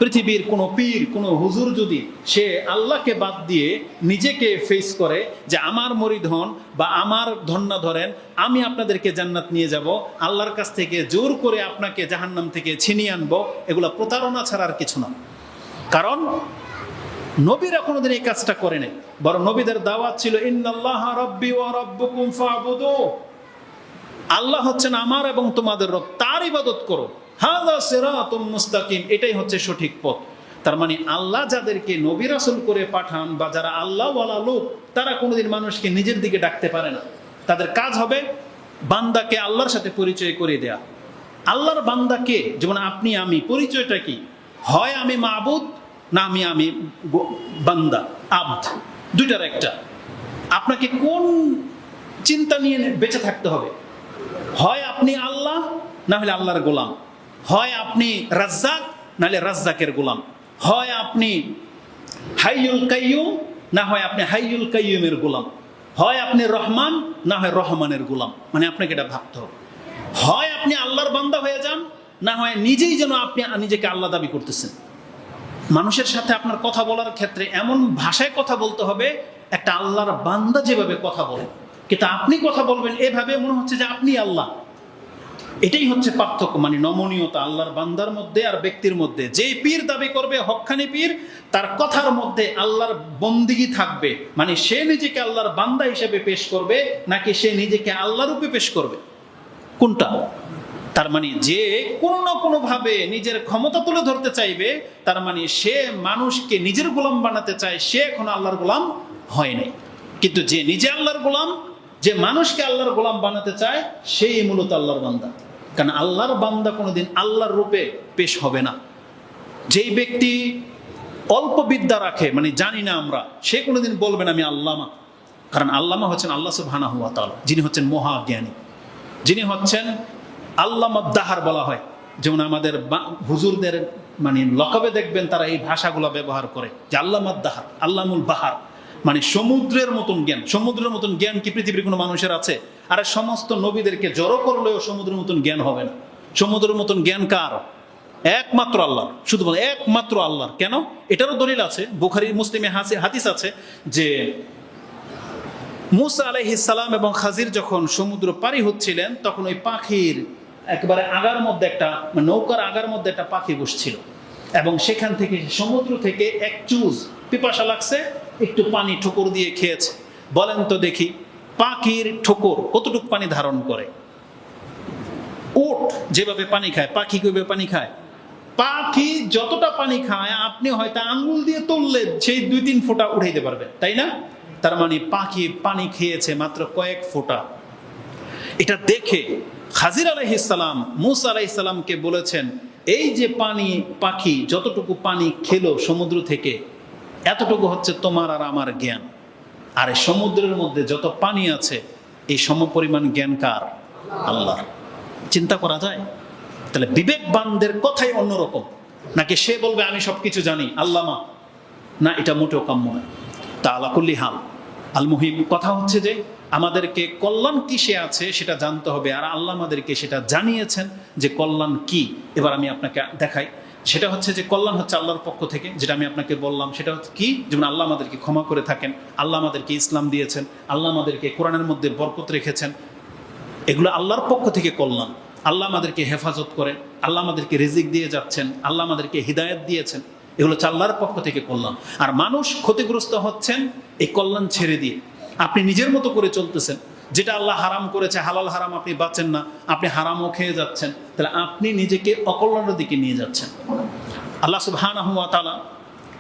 পৃথিবীর কোনো পীর, কোনো হুজুর যদি সে আল্লাহকে বাদ দিয়ে নিজেকে ফেস করে যে আমার মরিদ হন বা আমার ধন্যা ধরেন, আমি আপনাদেরকে জান্নাত নিয়ে যাব, আল্লাহর কাছ থেকে জোর করে আপনাকে জাহান্নাম থেকে ছিনিয়ে আনবো, এগুলো প্রতারণা ছাড়া আর কিছু না। কারণ নবীরা কোনোদিন এই কাজটা করে নাই, বরং নবীদের দাওয়াত ছিল ইন্নাল্লাহা রাব্বি ওয়া রাব্বুকুম ফা'বুদু, আল্লাহ হচ্ছেন আমার এবং তোমাদের রব, তার ইবাদত করো, হাযা সিরাতুম মুস্তাকিম, এটাই হচ্ছে সঠিক পথ। তার মানে আল্লাহ যাদেরকে নবী রাসূল করে পাঠান বা যারা আল্লাহওয়ালা লোক, তারা কোনোদিন মানুষকে নিজের দিকে ডাকতে পারে না। তাদের কাজ হবে বান্দাকে আল্লাহর সাথে পরিচয় করে দেয়া। আল্লাহর বান্দাকে, যেমন আপনি আমি, পরিচয়টা কি? হয় আমি মাবুদ, না আমি বান্দা, আব্দ, দুইটার একটা। আপনাকে কোন চিন্তা নিয়ে বেঁচে থাকতে হবে? হয় আপনি আল্লাহ, না হলে আল্লাহর গোলাম। হয় আপনি রাজ্জাক, নাহলে রাজ্জাকের গোলাম। হয় আপনি হাইয়ুল কাইয়ুম, না হয় আপনি হাইয়ুল কাইয়ুমের গোলাম। হয় আপনি রহমান, না হয় রহমানের গোলাম। মানে আপনাকে এটা ভাবতে হবে। হয় আপনি আল্লাহর বান্দা হয়ে যান, না হয় নিজেই যেন আপনি নিজেকে আল্লাহ দাবি করতেছেন। মানুষের সাথে আপনার কথা বলার ক্ষেত্রে এমন ভাষায় কথা বলতে হবে একটা আল্লাহর বান্দা যেভাবে কথা বলে, কিন্তু আপনি কথা বলবেন এভাবে মনে হচ্ছে যে আপনি আল্লাহ। এটাই হচ্ছে পার্থক্য, মানে নমনীয়তা আল্লাহর বান্দার মধ্যে আর ব্যক্তির মধ্যে। যে পীর দাবি করবে হক্কানি পীর, তার কথার মধ্যে আল্লাহর বন্দিগি থাকবে, মানে সে নিজেকে আল্লাহর বান্দা হিসেবে পেশ করবে, নাকি সে নিজেকে আল্লাহ রূপে পেশ করবে, কোনটা? তার মানে যে কোনো না কোনো ভাবে নিজের ক্ষমতা তুলে ধরতে চাইবে, তার মানে সে মানুষকে নিজের গোলাম বানাতে চায়, সে এখন আল্লাহর গোলাম হয় নাই। কিন্তু যে নিজে আল্লাহর গোলাম, যে মানুষকে আল্লাহর গোলাম বানাতে চায়, সেই মূলত আল্লাহর বান্দা। কারণ আল্লাহর বান্দা কোনোদিন আল্লাহর রূপে পেশ হবে না। যেই ব্যক্তি অল্প বিদ্যা রাখে, মানে জানি না আমরা, সে কোনোদিন বলবেন আমি আল্লামা। কারণ আল্লামা হচ্ছেন আল্লাহ সুবহানাহু ওয়া তাআলা, যিনি হচ্ছেন মহাজ্ঞানী, যিনি হচ্ছেন আল্লামা দাহার বলা হয়। যেমন আমাদের হুজুরদের মানে লকাবে দেখবেন তারা এই ভাষাগুলো ব্যবহার করে যে আল্লামাদ দাহার, আল্লামুল বাহার, মানে সমুদ্রের মতন জ্ঞান। সমুদ্রের মতন জ্ঞান কি পৃথিবীর কোনো মানুষের আছে? আর সমস্ত নবীদেরকে জড়ো করলেও সমুদ্রের মতন জ্ঞান হবে না। সমুদ্রের মতন জ্ঞান কার? একমাত্র আল্লাহ, শুধু বলে একমাত্র আল্লাহর। কেন? এটারও দলিল আছে, বুখারী মুসলিমে হাদিস আছে যে মুসা আলাইহিস সালাম এবং খাজির যখন সমুদ্র পাড়ি হচ্ছিলেন তখন ওই পাখির একেবারে আগার মধ্যে একটা, নৌকার আগার মধ্যে একটা পাখি বসছিল এবং সেখান থেকে সমুদ্র থেকে এক চুজ পিপাসা লাগছে, একটু পানি ঠোকর দিয়ে খেয়েছে। বলেন তো দেখি, পাখির ঠোকর কতটুকু পানি ধারণ করে? উট যেভাবে পানি খায়, পাখি কিভাবে পানি খায়? পাখি যতটা পানি খায় আপনি হয়তো আঙ্গুল দিয়ে তুললে সেই 2-3 ফোঁটা উঠাইতে পারবেন, তাই না? তার মানে পাখি পানি খেয়েছে মাত্র কয়েক ফোঁটা। এটা দেখে খাজির আলাইহিস সালাম মুসা আলাইহিস সালামকে বলেছেন, এই যে পাখি যতটুকু পানি খেলো সমুদ্র থেকে, এতটুকু হচ্ছে তোমার আর আমার জ্ঞান। আর এই সমুদ্রের মধ্যে যত পানি আছে এই সমপরিমাণ জ্ঞান কার? আল্লাহর। চিন্তা করা যায়? তাহলে বিবেকবানদের কথাই অন্যরকম। নাকি সে বলবে আমি সবকিছু জানি, আল্লামা? না, এটা মোটেও কাম্য নয়। তা আলা কুল্লি হাল, আল মুহিম কথা হচ্ছে যে আমাদেরকে কল্যাণ কিসে আছে সেটা জানতে হবে, আর আল্লাহ আমাদেরকে সেটা জানিয়েছেন যে কল্যাণ কি। এবার আমি আপনাকে দেখাই, সেটা হচ্ছে যে কল্যাণ হচ্ছে আল্লাহর পক্ষ থেকে, যেটা আমি আপনাকে বললাম। সেটা হচ্ছে কি? যেমন আল্লাহ আমাদেরকে ক্ষমা করে থাকেন, আল্লাহ আমাদেরকে ইসলাম দিয়েছেন, আল্লাহ আমাদেরকে কোরআনের মধ্যে বরকত রেখেছেন, এগুলো আল্লাহর পক্ষ থেকে কল্যাণ। আল্লাহ আমাদেরকে হেফাজত করেন, আল্লাহ আমাদেরকে রিজিক দিয়ে যাচ্ছেন, আল্লাহ আমাদেরকে হিদায়াত দিয়েছেন, এগুলো হচ্ছে আল্লাহর পক্ষ থেকে কল্যাণ। আর মানুষ ক্ষতিগ্রস্ত হচ্ছেন এই কল্যাণ ছেড়ে দিয়ে। আপনি নিজের মতো করে চলতেছেন, যেটা আল্লাহ হারাম করেছে, হালাল হারাম আপনি বাঁচেন না, আপনি হারামও খেয়ে যাচ্ছেন, তাহলে আপনি নিজেকে অকল্যাণের দিকে নিয়ে যাচ্ছেন। আল্লাহ সুবহানাহু ওয়া তাআলা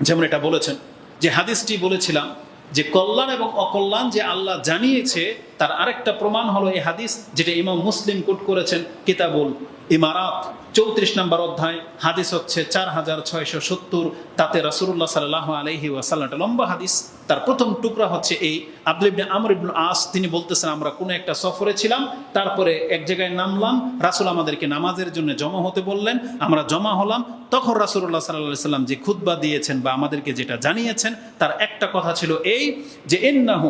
যেমন এটা বলেছেন, যে হাদিসটি বলেছিলাম যে কল্যাণ এবং অকল্যাণ যে আল্লাহ জানিয়েছে, তার আরেকটা প্রমাণ হলো এই হাদিস, যেটা ইমাম মুসলিম কোট করেছেন কিতাবুল ইমারাত 34 নম্বর অধ্যায়, হাদিস হচ্ছে 4670। তাতে রাসূলুল্লাহ সাল্লাল্লাহু আলাইহি ওয়াসাল্লাম, একটা লম্বা হাদিস, তার প্রথম টুকরা হচ্ছে এই। আব্দুল্লাহ ইবনে আমর ইবনে আস তিনি বলতেছেন, আমরা কোনো একটা সফরে ছিলাম, তারপরে এক জায়গায় নামলাম, রাসূল আমাদেরকে নামাজের জন্য জমা হতে বললেন, আমরা জমা হলাম। তখন রাসূলুল্লাহ সাল্লাল্লাহু আলাইহি ওয়াসাল্লাম যে খুতবা দিয়েছেন বা আমাদেরকে যেটা জানিয়েছেন, তার একটা কথা ছিল এই যে ইন্নাহু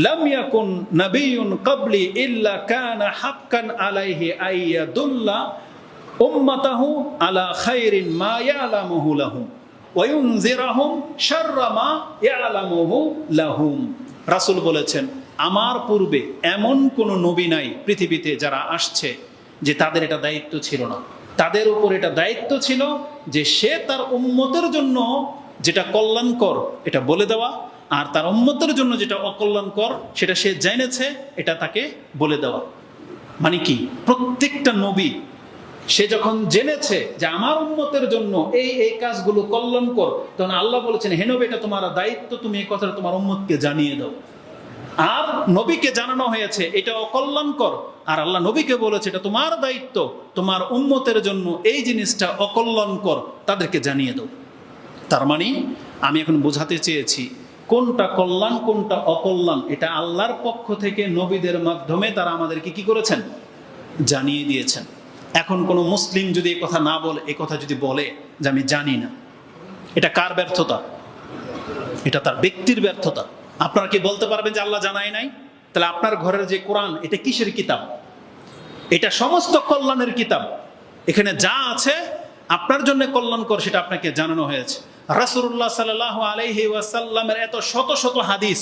লাম ইয়াকুন নাবিয়্যুন ক্বাবলি ইল্লা কানা হাক্কান আলাইহি আইয়াদুল্লা উম্মাতাহু আলা খায়রিন মা ইয়ালামুহু লাহুম ওয়া ইউনজিরাহুম শাররা মা ইয়ালামুহু লাহুম। রাসূল বলেছেন, আমার পূর্বে এমন কোন নবী নাই পৃথিবীতে যারা আসছে যে তাদের এটা দায়িত্ব ছিল না। তাদের উপর এটা দায়িত্ব ছিল যে সে তার উম্মতের জন্য যেটা কল্যাণকর এটা বলে দেওয়া, আর তার উম্মতের জন্য যেটা অকল্যাণকর সেটা সে জেনেছে এটা তাকে বলে দেওয়া। মানে কি? প্রত্যেকটা নবী সে যখন জেনেছে যে আমার উম্মতের জন্য এই এই কাজগুলো কল্যাণকর, তখন আল্লাহ বলেছেন, হে নবী, এটা তোমার দায়িত্ব, তুমি এই কথাটা তোমার উম্মতকে জানিয়ে দাও। আর নবীকে জানানো হয়েছে এটা অকল্যাণকর, আর আল্লাহ নবীকে বলেছে এটা তোমার দায়িত্ব, তোমার উম্মতের জন্য এই জিনিসটা অকল্যাণকর, তাদেরকে জানিয়ে দাও। তার মানে আমি এখন বোঝাতে চেয়েছি কোনটা কল্যাণ কোনটা অকল্যাণ এটা আল্লাহর পক্ষ থেকে নবীদের মাধ্যমে তারা আমাদেরকে কি করেছেন? জানিয়ে দিয়েছেন। এখন কোনো মুসলিম যদি এই কথা না বলে, এই কথা যদি বলে যে আমি জানি না, এটা কার ব্যর্থতা? এটা তার ব্যক্তির ব্যর্থতা। আপনারা কি বলতে পারবেন যে আল্লাহ জানাই নাই? তাহলে আপনার ঘরের যে কোরআন, এটা কিসের কিতাব? এটা সমস্ত কল্যাণের কিতাব। এখানে যা আছে আপনার জন্য কল্যাণকর সেটা আপনাকে জানানো হয়েছে। রাসূলুল্লাহ সাল্লাল্লাহু আলাইহি ওয়াসাল্লামের এত শত শত হাদিস,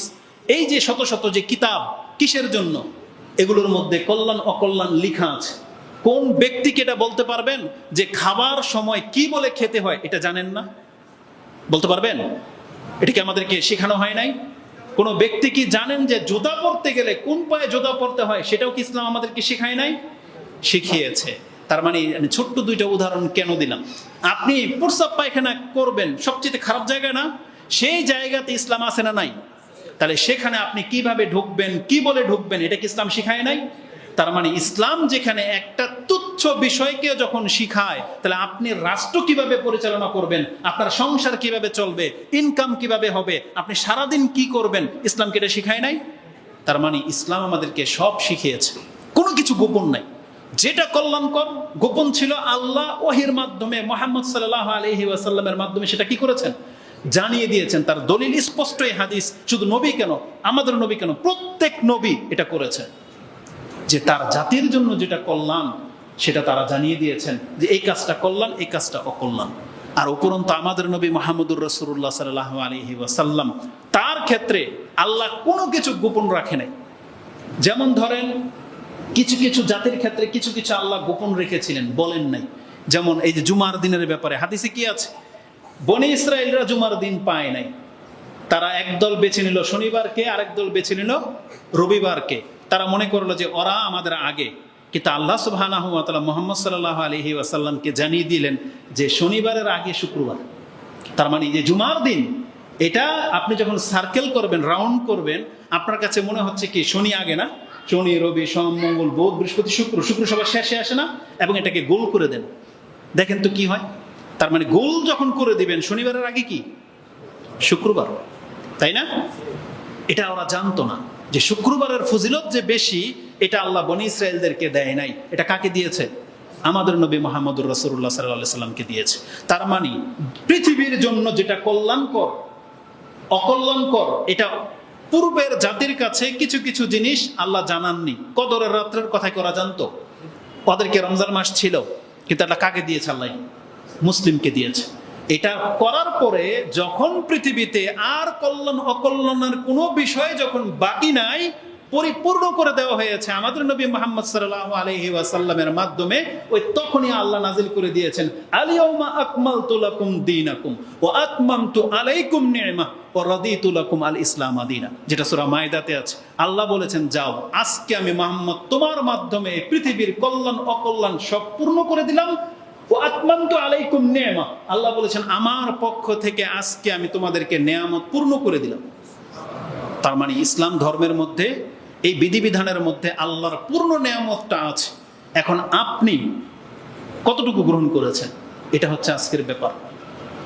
এই যে শত শত যে কিতাব, কিসের জন্য? এগুলোর মধ্যে কল্যাণ অকল্যাণ লেখা আছে। কোন ব্যক্তিকে এটা বলতে পারবেন যে খাবার সময় কি বলে খেতে হয় এটা জানেন না? বলতে পারবেন? এটা কি আমাদেরকে শেখানো হয় নাই? কোন ব্যক্তি কি জানেন যে জুতা পরতে গেলে কোন পায়ে জুতা পরতে হয়? সেটাও কি ইসলাম আমাদেরকে শেখায় নাই? শিখিয়েছে। তার মানে ছোট্ট দুইটা উদাহরণ কেন দিলাম? আপনি প্রস্রাব পায়খানা করবেন সবচেয়ে খারাপ জায়গা না? সেই জায়গাতে ইসলাম আছে না নাই? তাহলে সেখানে আপনি কিভাবে ঢুকবেন, কি বলে ঢুকবেন, এটা কি ইসলাম শিখায় নাই? তার মানে ইসলাম যেখানে একটা তুচ্ছ বিষয়কে যখন শিখায়, তাহলে আপনি রাষ্ট্র কিভাবে পরিচালনা করবেন, আপনার সংসার কিভাবে চলবে, ইনকাম কিভাবে হবে, আপনি সারাদিন কি করবেন, ইসলামকে এটা শিখায় নাই? তার মানে ইসলাম আমাদেরকে সব শিখিয়েছে, কোনো কিছু গোপন নাই। যেটা কল্যাণকর গোপন ছিল আল্লাহ ওহির মাধ্যমে মুহাম্মদ সাল্লাল্লাহু আলাইহি ওয়াসাল্লামের মাধ্যমে সেটা কি করেছেন, জানিয়ে দিয়েছেন। তার দলিল স্পষ্ট এই হাদিস। শুধু নবী কেন, আমাদের নবী কেন, প্রত্যেক নবী এটা করেছেন, যে তার জাতির জন্য যেটা কল্যাণ সেটা তারা জানিয়ে দিয়েছেন, যে এই কাজটা কল্যাণ, এই কাজটা অকল্যাণ। আর উপরন্তু আমাদের নবী মুহাম্মদুর রাসূলুল্লাহ সাল্লাল্লাহু আলাইহি ওয়াসাল্লাম, তার ক্ষেত্রে আল্লাহ কোনো কিছু গোপন রাখে নাই। যেমন ধরেন কিছু কিছু জাতির ক্ষেত্রে কিছু কিছু আল্লাহ গোপন রেখেছিলেন, বলেন নাই। যেমন এই যে জুমার দিনের ব্যাপারে হাদিসে কি আছে, বনি ইসরায়েলরা জুমার দিন পায় নাই, তারা একদল বেছে নিল শনিবারকে, আরেক দল বেছে নিল রবিবারকে। তারা মনে করলো যে ওরা আমাদের আগে, কিন্তু আল্লাহ সুবহানাহু ওয়া তাআলা মুহাম্মদ সাল্লাল্লাহু আলাইহি ওয়াসাল্লামকে জানিয়ে দিলেন যে শনিবারের আগে শুক্রবার। তার মানে যে জুমার দিন, এটা আপনি যখন সার্কেল করবেন, রাউন্ড করবেন, আপনার কাছে মনে হচ্ছে কি শনি আগে না, শনি রবি সোম মঙ্গল বুধ বৃহস্পতি শুক্র, শুক্র সবার শেষে আসে না, এবং এটাকে গোল করে দেন। দেখেন তো কি হয়। তার মানে গোল যখন করে দিবেন, শনিবারের আগে কি শুক্রবার, তাই না? এটা ওরা জানতো না যে শুক্রবারের ফজিলত যে বেশি, এটা আল্লাহ বনি ইসরায়েলদেরকে দেয় নাই। এটা কাকে দিয়েছে? আমাদের নবী মুহাম্মদুর রাসূলুল্লাহ সাল্লাল্লাহু আলাইহি সাল্লামকে দিয়েছে। তার মানে পৃথিবীর জন্য যেটা কল্যাণকর, অকল্যাণকর, এটা পূর্বের জাতির কাছে কিছু কিছু জিনিস আল্লাহ জানাননি। কদরের রাত্রের কথা করা জানতো, ওদেরকে রমজান মাস ছিল, কিন্তু এটা কাকে দিয়েছে? আল্লাহ মুসলিমকে দিয়েছে। এটা করার পরে যখন পৃথিবীতে আর কল্যাণ অকল্যাণের কোনো বিষয় যখন বাকি নাই, পরিপূর্ণ করে দেওয়া হয়েছে আমাদের নবী মুহাম্মদ সাল্লাল্লাহু আলাইহি ওয়াসাল্লামের মাধ্যমে, ওই তখনই আল্লাহ নাজিল করে দিয়েছেন আল-ইয়াউমা আকমালতু লাকুম দীনাকুম ওয়া আতমামতু আলাইকুম নি'মাহ ওয়া রাদিতু লাকুম আল-ইসলাম দীনা, যেটা সূরা মাইদাতে আছে। আল্লাহ বলেছেন, যাও, আজকে আমি মুহাম্মদ তোমার মাধ্যমে পৃথিবীর কল্যাণ অকল্যাণ সব পূর্ণ করে দিলাম। ও আতমামতু আলাইকুম নি'মাহ, আল্লাহ বলেছেন আমার পক্ষ থেকে আজকে আমি তোমাদেরকে নেয়ামত পূর্ণ করে দিলাম। তার মানে ইসলাম ধর্মের মধ্যে, এই বিধিবিধানের মধ্যে আল্লাহর পূর্ণ নেয়ামতটা আছে। এখন আপনি কতটুকু গ্রহণ করেছেন, এটা হচ্ছে আজকের ব্যাপার,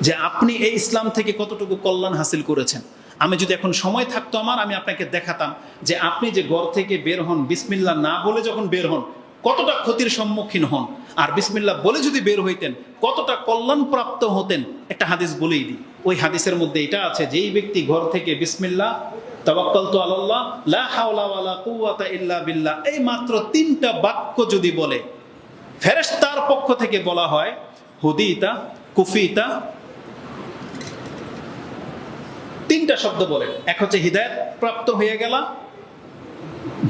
যে আপনি এই ইসলাম থেকে কতটুকু কল্যাণ হাসিল করেছেন। আমি যদি এখন সময় থাকতো আমার, আমি আপনাকে দেখাতাম যে আপনি যে ঘর থেকে বের হন, বিসমিল্লাহ না বলে যখন বের হন, কতটা ক্ষতির সম্মুখীন হন, আর বিসমিল্লাহ বলে যদি বের হইতেন কতটা কল্যাণ প্রাপ্ত হতেন। একটা হাদিস বলেই দিই, ওই হাদিসের মধ্যে এটা আছে, যেই ব্যক্তি ঘর থেকে বিসমিল্লাহ, তাওয়াক্কালতু আলাল্লাহ, লা হাওলা ওয়ালা কুওয়াতা ইল্লা বিল্লাহ, এই মাত্র 3টা বাক্য যদি বলে, ফেরেশতার পক্ষ থেকে বলা হয় হুদিতা কুফিতা, 3টা শব্দ বলে। এক হচ্ছে হিদায়াত প্রাপ্ত হয়ে গেলা,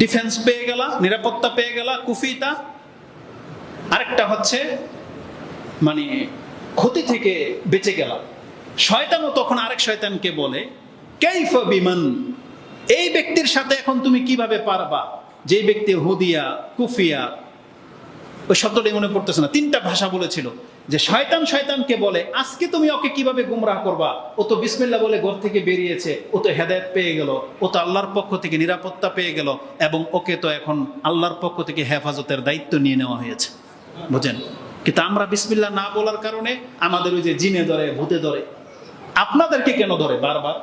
ডিফেন্স পেয়ে গেলা, নিরাপত্তা পেয়ে গেলা, কুফিতা। আরেকটা হচ্ছে মানে ক্ষতি থেকে বেঁচে গেলা। শয়তানও তখন আরেক শয়তানকে বলে কাইফা বিমান, এই ব্যক্তির সাথে এখন তুমি কিভাবে পারবা, যে ব্যক্তি হুদিয়া কুফিয়া, ওই শব্দটাই মনে পড়তেছে না, 3টা ভাষা বলেছিল। যে শয়তান শয়তানকে বলে আজকে তুমি ওকে কিভাবে গুমরাহ করবা, ও তো বিসমিল্লাহ বলে ঘর থেকে বেরিয়েছে, ও তো হেদায়েত পেয়ে গেল, ও তো আল্লাহর পক্ষ থেকে নিরাপত্তা পেয়ে গেল, এবং ওকে তো এখন আল্লাহর পক্ষ থেকে হেফাজতের দায়িত্ব নিয়ে নেওয়া হয়েছে। বুঝেন? কিন্তু আমরা বিসমিল্লাহ না বলার কারণে আমাদের ওই যে জিনে ধরে, ভূতে ধরে। আপনাদেরকে কেন ধরে বারবার?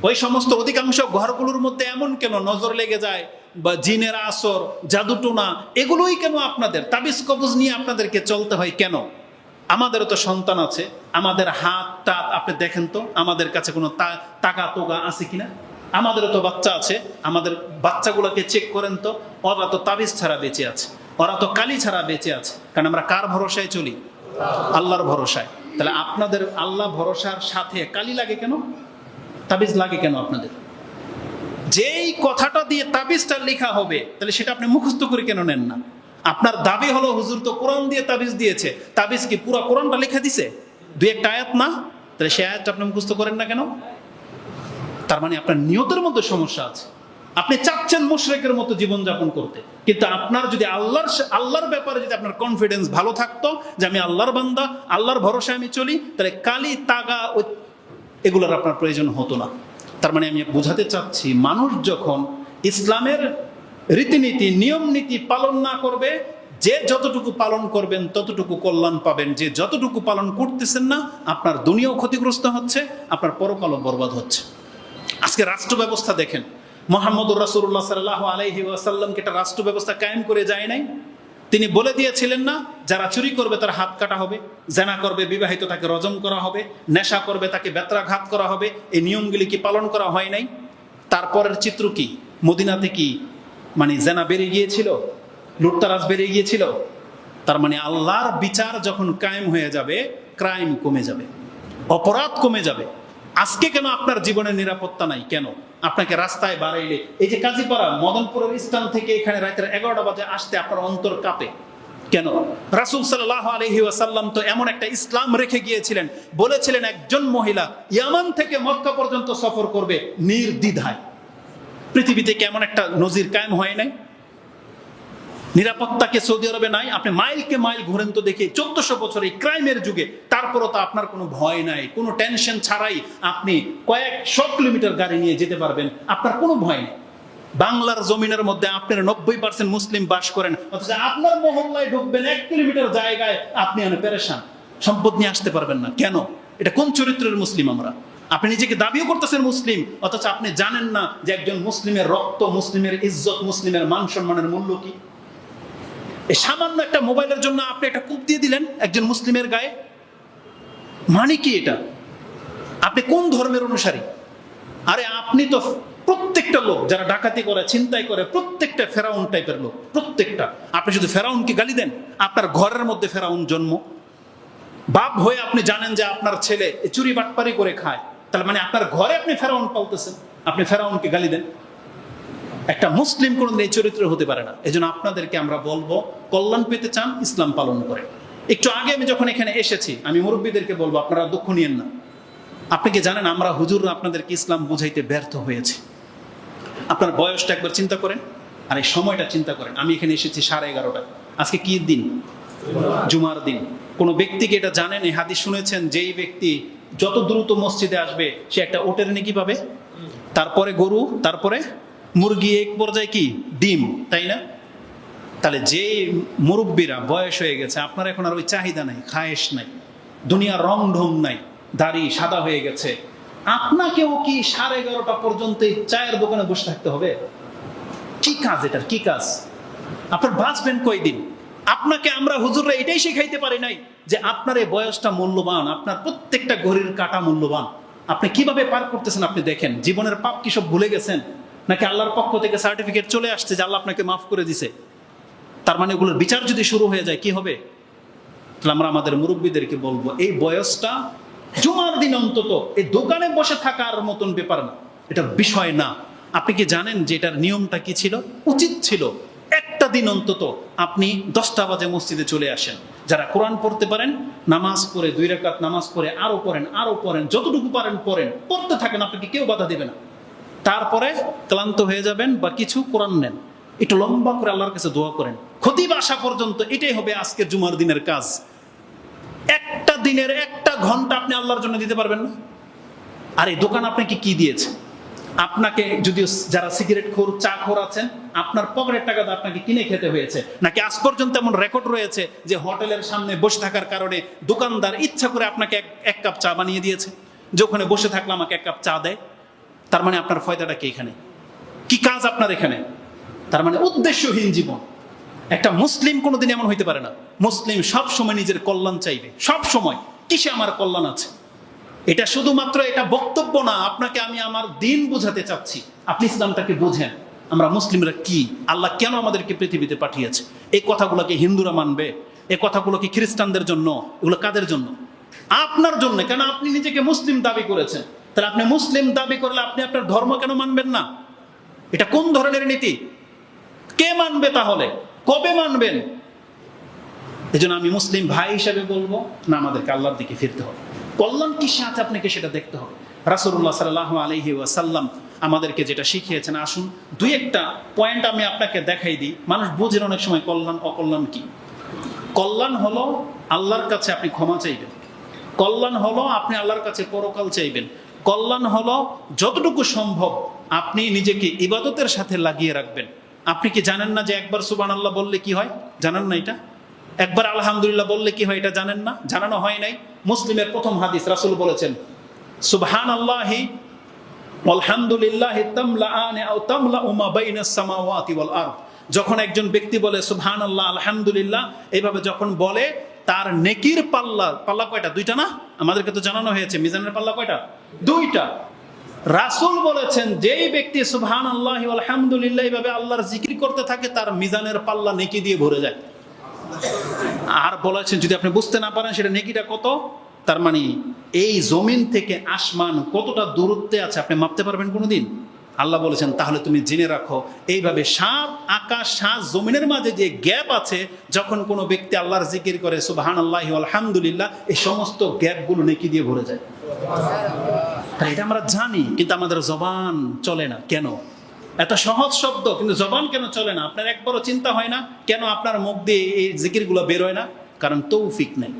ওই সমস্ত অধিকাংশ ঘরগুলোর মধ্যে এমন কেন নজর লেগে যায়, বা জিনের আসর, জাদুটোনা, এগুলোই কেন আপনাদের? তাবিজ কবজ নিয়ে আপনাদেরকে চলতে হয় কেন? আমাদেরও তো সন্তান আছে, আমাদের হাত টাত আপনি দেখেন তো আমাদের কাছে কোনো টাকা টোকা আছে কিনা? আমাদেরও তো বাচ্চা আছে, আমাদের বাচ্চাগুলোকে চেক করেন তো, ওরা তো তাবিজ ছাড়া বেঁচে আছে, ওরা তো কালি ছাড়া বেঁচে আছে। কারণ আমরা কার ভরসায় চলি? আল্লাহর ভরসায়। তাহলে আপনাদের আল্লাহ ভরসার সাথে কালি লাগে কেন, তাবিজ লাগে কেন আপনাদের? যেই কথাটা দিয়ে তাবিজটা লেখা হবে, তাহলে সেটা আপনি মুখস্থ করে কেন নেন না? আপনার দাবি হলো হুজুর তো কোরআন দিয়ে তাবিজ দিয়েছে, তাবিজ কি পুরো কোরআনটা লিখে দিছে? 2-1টা আয়াত না, তাহলে সেই আয়াতটা আপনি মুখস্থ করেন না কেন? তার মানে আপনার নিয়তের মধ্যে সমস্যা আছে। আপনি চাচ্ছেন মুশরিকের মতো জীবনযাপন করতে, কিন্তু আপনার যদি আল্লাহর ব্যাপারে যদি আপনার কনফিডেন্স ভালো থাকতো, যে আমি আল্লাহর বান্দা, আল্লাহর ভরসায় আমি চলি, তাহলে কালি তাগা এগুলোর আপনার প্রয়োজন হতো না। তার মানে আমি বোঝাতে চাচ্ছি, মানুষ যখন ইসলামের রীতিনীতি নিয়ম নীতি পালন না করবে, যে যতটুকু পালন করবেন ততটুকু কল্যাণ পাবেন, যে যতটুকু পালন করতেছেন না, আপনার দুনিয়াও ক্ষতিগ্রস্ত হচ্ছে, আপনার পরকালও বরবাদ হচ্ছে। আজকে রাষ্ট্র ব্যবস্থা দেখেন, মুহাম্মদুর রাসূলুল্লাহ সাল্লাল্লাহু আলাইহি ওয়াসাল্লামকে একটা রাষ্ট্র ব্যবস্থা কায়েম করে যায় নাই? তিনি বলে দিয়েছিলেন না, যারা চুরি করবে তার হাত কাটা হবে, জেনা করবে বিবাহিত তাকে রজম করা হবে, নেশা করবে তাকে বেত্রাঘাত করা হবে। এই নিয়মগুলি কি পালন করা হয় নাই? তারপরের চিত্র কি? মদিনাতে কি মানে জেনা বেড়ে গিয়েছিল, লুটতারাজ বেড়ে গিয়েছিল? তার মানে আল্লাহর বিচার যখন কায়েম হয়ে যাবে, ক্রাইম কমে যাবে, অপরাধ কমে যাবে। আজকে কেন আপনার জীবনের নিরাপত্তা নাই? কেন আপনাকে রাস্তায় বাড়াইলে, এই যে কাজীপাড়া মদনপুরের স্থান থেকে এখানে রাতের 11টা বাজে আসতে আপনার অন্তর কাঁপে কেন? রাসূল সাল্লাল্লাহু আলাইহি ওয়াসাল্লাম তো এমন একটা ইসলাম রেখে গিয়েছিলেন, বলেছিলেন একজন মহিলা ইয়ামান থেকে মক্কা পর্যন্ত সফর করবে নির্দ্বিধায়। পৃথিবীতে কেমন একটা নজির কায়েম হয় নাই? নিরাপত্তাকে সৌদি আরবে নাই। আপনি মাইলকে মাইল ঘুরেন তো দেখি 1400 বছর এই ক্রাইমের যুগে, তারপরও তো আপনার কোনো ভয় নাই, কোনো টেনশন ছাড়াই আপনি কয়েকশো কিলোমিটার গাড়ি নিয়ে যেতে পারবেন, আপনার কোনো ভয় নেই। বাংলার জমিনের মধ্যে আপনার 90% মুসলিম বাস করেন, অথচ আপনার মহল্লায় ঢুকবেন 1 কিলোমিটার জায়গায় আপনি পেরেশান, সম্পদ নিয়ে আসতে পারবেন না। কেন? এটা কোন চরিত্রের মুসলিম আমরা? আপনি নিজেকে দাবিও করতেছেন মুসলিম, অথচ আপনি জানেন না যে একজন মুসলিমের রক্ত, মুসলিমের ইজ্জত, মুসলিমের মান সম্মানের মূল্য কি। এই সামান্য একটা মোবাইলের জন্য আপনি একটা কূপ দিয়ে দিলেন একজন মুসলিমের গায়ে, মানে কি এটা? আপনি কোন ধর্মের অনুসারী? আরে আপনি তো প্রত্যেকটা লোক যারা ডাকাতি করে, ছিনতাই করে, প্রত্যেকটা ফেরাউন টাইপের লোক, প্রত্যেকটা। আপনি শুধু ফেরাউনকে গালি দেন, আপনার ঘরের মধ্যে ফেরাউন জন্ম। বাপ হয়ে আপনি জানেন যে আপনার ছেলে চুরি বাটপারি করে খায়, তাহলে মানে আপনার ঘরে আপনি ফেরাউন পালতেছেন, আপনি ফেরাউনকে গালি দেন। একটা মুসলিম কোনদিন এই চরিত্র হতে পারে না। এই জন্য আপনাদেরকে আমরা বলবো, কল্যাণ পেতে চান ইসলাম পালন করে। একটু আগে আমি যখন এখানে এসেছি, আমি মুরব্বীদেরকে বলবো আপনারা দুঃখ নিয়েন না। আপনি কি জানেন আমরা হুজুররা আপনাদেরকে ইসলাম বুঝাইতে ব্যর্থ হয়েছে? আপনার বয়সটা একবার চিন্তা করেন, আর এই সময়টা চিন্তা করেন। আমি এখানে এসেছি 11:30টায়। আজকে কি দিন? জুমার দিন। কোন ব্যক্তিকে এটা জানেন, এই হাদিস শুনেছেন, যেই ব্যক্তি যত দ্রুত মসজিদে আসবে সে একটা ওটের নেকি পাবে, তারপরে গরু, তারপরে মুরগি, এক পর্যায়ে কি ডিম, তাই না? তাহলে যে মুরব্বীরা বয়স হয়ে গেছে, আপনার এখন আর ওই চাহিদা নাই, খায়েশ নাই, দুনিয়ার রং ঢং নাই, দাড়ি সাদা হয়ে গেছে, আপনাকেও কি 11:30 পর্যন্ত চায়ের দোকানে বসে থাকতে হবে? কি কাজ এটার? কি কাজ? আপনার বাঁচবেন কয়দিন? আপনাকে আমরা হুজুররা এটাই শিখাইতে পারি নাই যে আপনার এই বয়সটা মূল্যবান, আপনার প্রত্যেকটা ঘড়ির কাঁটা মূল্যবান। আপনি কিভাবে পার করতেছেন আপনি দেখেন। জীবনের পাপ কি সব ভুলে গেছেন? নাকি আল্লাহর পক্ষ থেকে সার্টিফিকেট চলে আসছে যে আল্লাহ আপনাকে মাফ করে দিছে? তার মানে ওগুলোর বিচার যদি শুরু হয়ে যায় কি হবে? তাহলে আমরা আমাদের মুরব্বীদেরকে বলবো, এই বয়সটা জুমার দিন অন্তত এই দোকানে বসে থাকার মতন ব্যাপার না, এটা বিষয় না। আপনি কি জানেন যে এটার নিয়মটা কি ছিল? উচিত ছিল একটা দিন অন্তত আপনি 10টা বাজে মসজিদে চলে আসেন। যারা কোরআন পড়তে পারেন, নামাজ পড়ে 2 রাকাত নামাজ পড়ে আরো পড়েন, যতটুকু পারেন পড়েন, পড়তে থাকেন, আপনাকে কেউ বাধা দেবে না। তারপরে ক্লান্ত হয়ে যাবেন বা কিছু কোরআন নেন, একটু লম্বা করে আল্লাহর কাছে দোয়া করেন, খতিব আসা পর্যন্ত। এটাই হবে আজকের জুমার দিনের কাজ। একটা দিনের 1 ঘন্টা আপনি আল্লাহর জন্য দিতে পারবেন না? আর এই দোকান আপনাকে কি দিয়েছে? আপনাকে যদিও যারা সিগারেট খোর, চা খোর আছেন, আপনার পকেটের টাকা দিয়ে আপনাকে কিনে খেতে হয়েছে, নাকি আজ পর্যন্ত এমন রেকর্ড রয়েছে যে হোটেলের সামনে বসে থাকার কারণে দোকানদার ইচ্ছা করে আপনাকে এক কাপ চা বানিয়ে দিয়েছে, যে ওখানে বসে থাকলে আমাকে 1 কাপ চা দেয়? তার মানে আপনার ফয়দাটা কি এখানে? কি কাজ আপনার এখানে? তার মানে উদ্দেশ্যহীন জীবন। একটা মুসলিম কোনোদিন এমন হইতে পারে না। মুসলিম সব সময় নিজের কল্যাণ চাইবে, সব সময়। কিসে আমার কল্যাণ আছে? এটা শুধুমাত্র এটা বক্তব্য না, আপনাকে আমি আমার দিন বোঝাতে চাচ্ছি। আপনি ইসলামটাকে বোঝেন, আমরা মুসলিমরা কি, আল্লাহ কেন আমাদেরকে পৃথিবীতে পাঠিয়েছে। এই কথাগুলোকে হিন্দুরা মানবে? এই কথাগুলো কি খ্রিস্টানদের জন্য? এগুলো কাদের জন্য? আপনার জন্য। কেন? আপনি নিজেকে মুসলিম দাবি করেছেন। তাহলে আপনি মুসলিম দাবি করলে আপনি আপনার ধর্ম কেন মানবেন না? এটা কোন ধরনের নীতি? কে মানবে তাহলে? কবে মানবেন? এই জন্য আমি মুসলিম ভাই হিসেবে বলবো না, আমাদেরকে আল্লাহর দিকে ফিরতে হবে। কল্যাণ কি সাথে আপনাকে সেটা দেখতে হবে। রাসূলুল্লাহ সাল্লাল্লাহু আলাইহি ওয়াসাল্লাম আমাদেরকে যেটা শিখিয়েছেন, আসুন 2-1টা পয়েন্ট আমি আপনাকে দেখাই দিই। মানুষ বোঝেন অনেক সময় কল্যাণ অকল্যাণ কি। কল্যাণ হলো আল্লাহর কাছে আপনি ক্ষমা চাইবেন। কল্যাণ হলো আপনি আল্লাহর কাছে পরকাল চাইবেন। কল্যাণ হলো যতটুকু সম্ভব আপনি নিজেকে ইবাদতের সাথে লাগিয়ে রাখবেন। আপনি কি জানেন না যে একবার সুবহানাল্লাহ বললে কি হয়? জানেন না এটা? একবার আলহামদুলিল্লাহ বললে কি হয়? এটা জানেন না? জানানো হয় নাই? মুসলিমের প্রথম হাদিস, রাসূল বলেছেন সুবহানাল্লাহি ওয়ালহামদুলিল্লাহি তামলাআনি আও তামলাউ মা বাইনাস সামাওয়াতি ওয়াল আরদ। যখন একজন ব্যক্তি বলে সুবহানাল্লাহ আলহামদুলিল্লাহ, এইভাবে যখন বলে, তার নেকির পাল্লা কয়টা? দুইটা না? আমাদেরকে তো জানানো হয়েছে মিজানের পাল্লা কয়টা? দুইটা। রাসূল বলেছেন যেই ব্যক্তি সুবহানাল্লাহি ওয়া আলহামদুলিল্লাহ এইভাবে আল্লাহর জিকির করতে থাকে, তার মিজানের পাল্লা নেকি দিয়ে ভরে যায়। আর বলেছেন যদি আপনি বুঝতে না পারেন সেটা নেকিটা কত, তার মানে এই জমিন থেকে আসমান কতটা দূরত্বে আছে আপনি মাপতে পারবেন কোনোদিন? আল্লাহ বলেছেন তাহলে তুমি জেনে রাখো, এইভাবে 7 আকাশ 7 জমিনের মাঝে যে গ্যাপ আছে, যখন কোনো ব্যক্তি আল্লাহর জিকির করে সুবহানাল্লাহি ওয়া আলহামদুলিল্লাহ, এই সমস্ত গ্যাপগুলো নেকি দিয়ে ভরে যায়। এটা আমরা জানি, কিন্তু আমাদের জবান চলে না কেন? এত সহজ শব্দ কিন্তু জবান কেন চলে না? আপনার একবারও চিন্তা হয় না কেন আপনার মুখ দিয়ে এই জিকিরগুলো বের হয় না? কারণ তৌফিক নেই।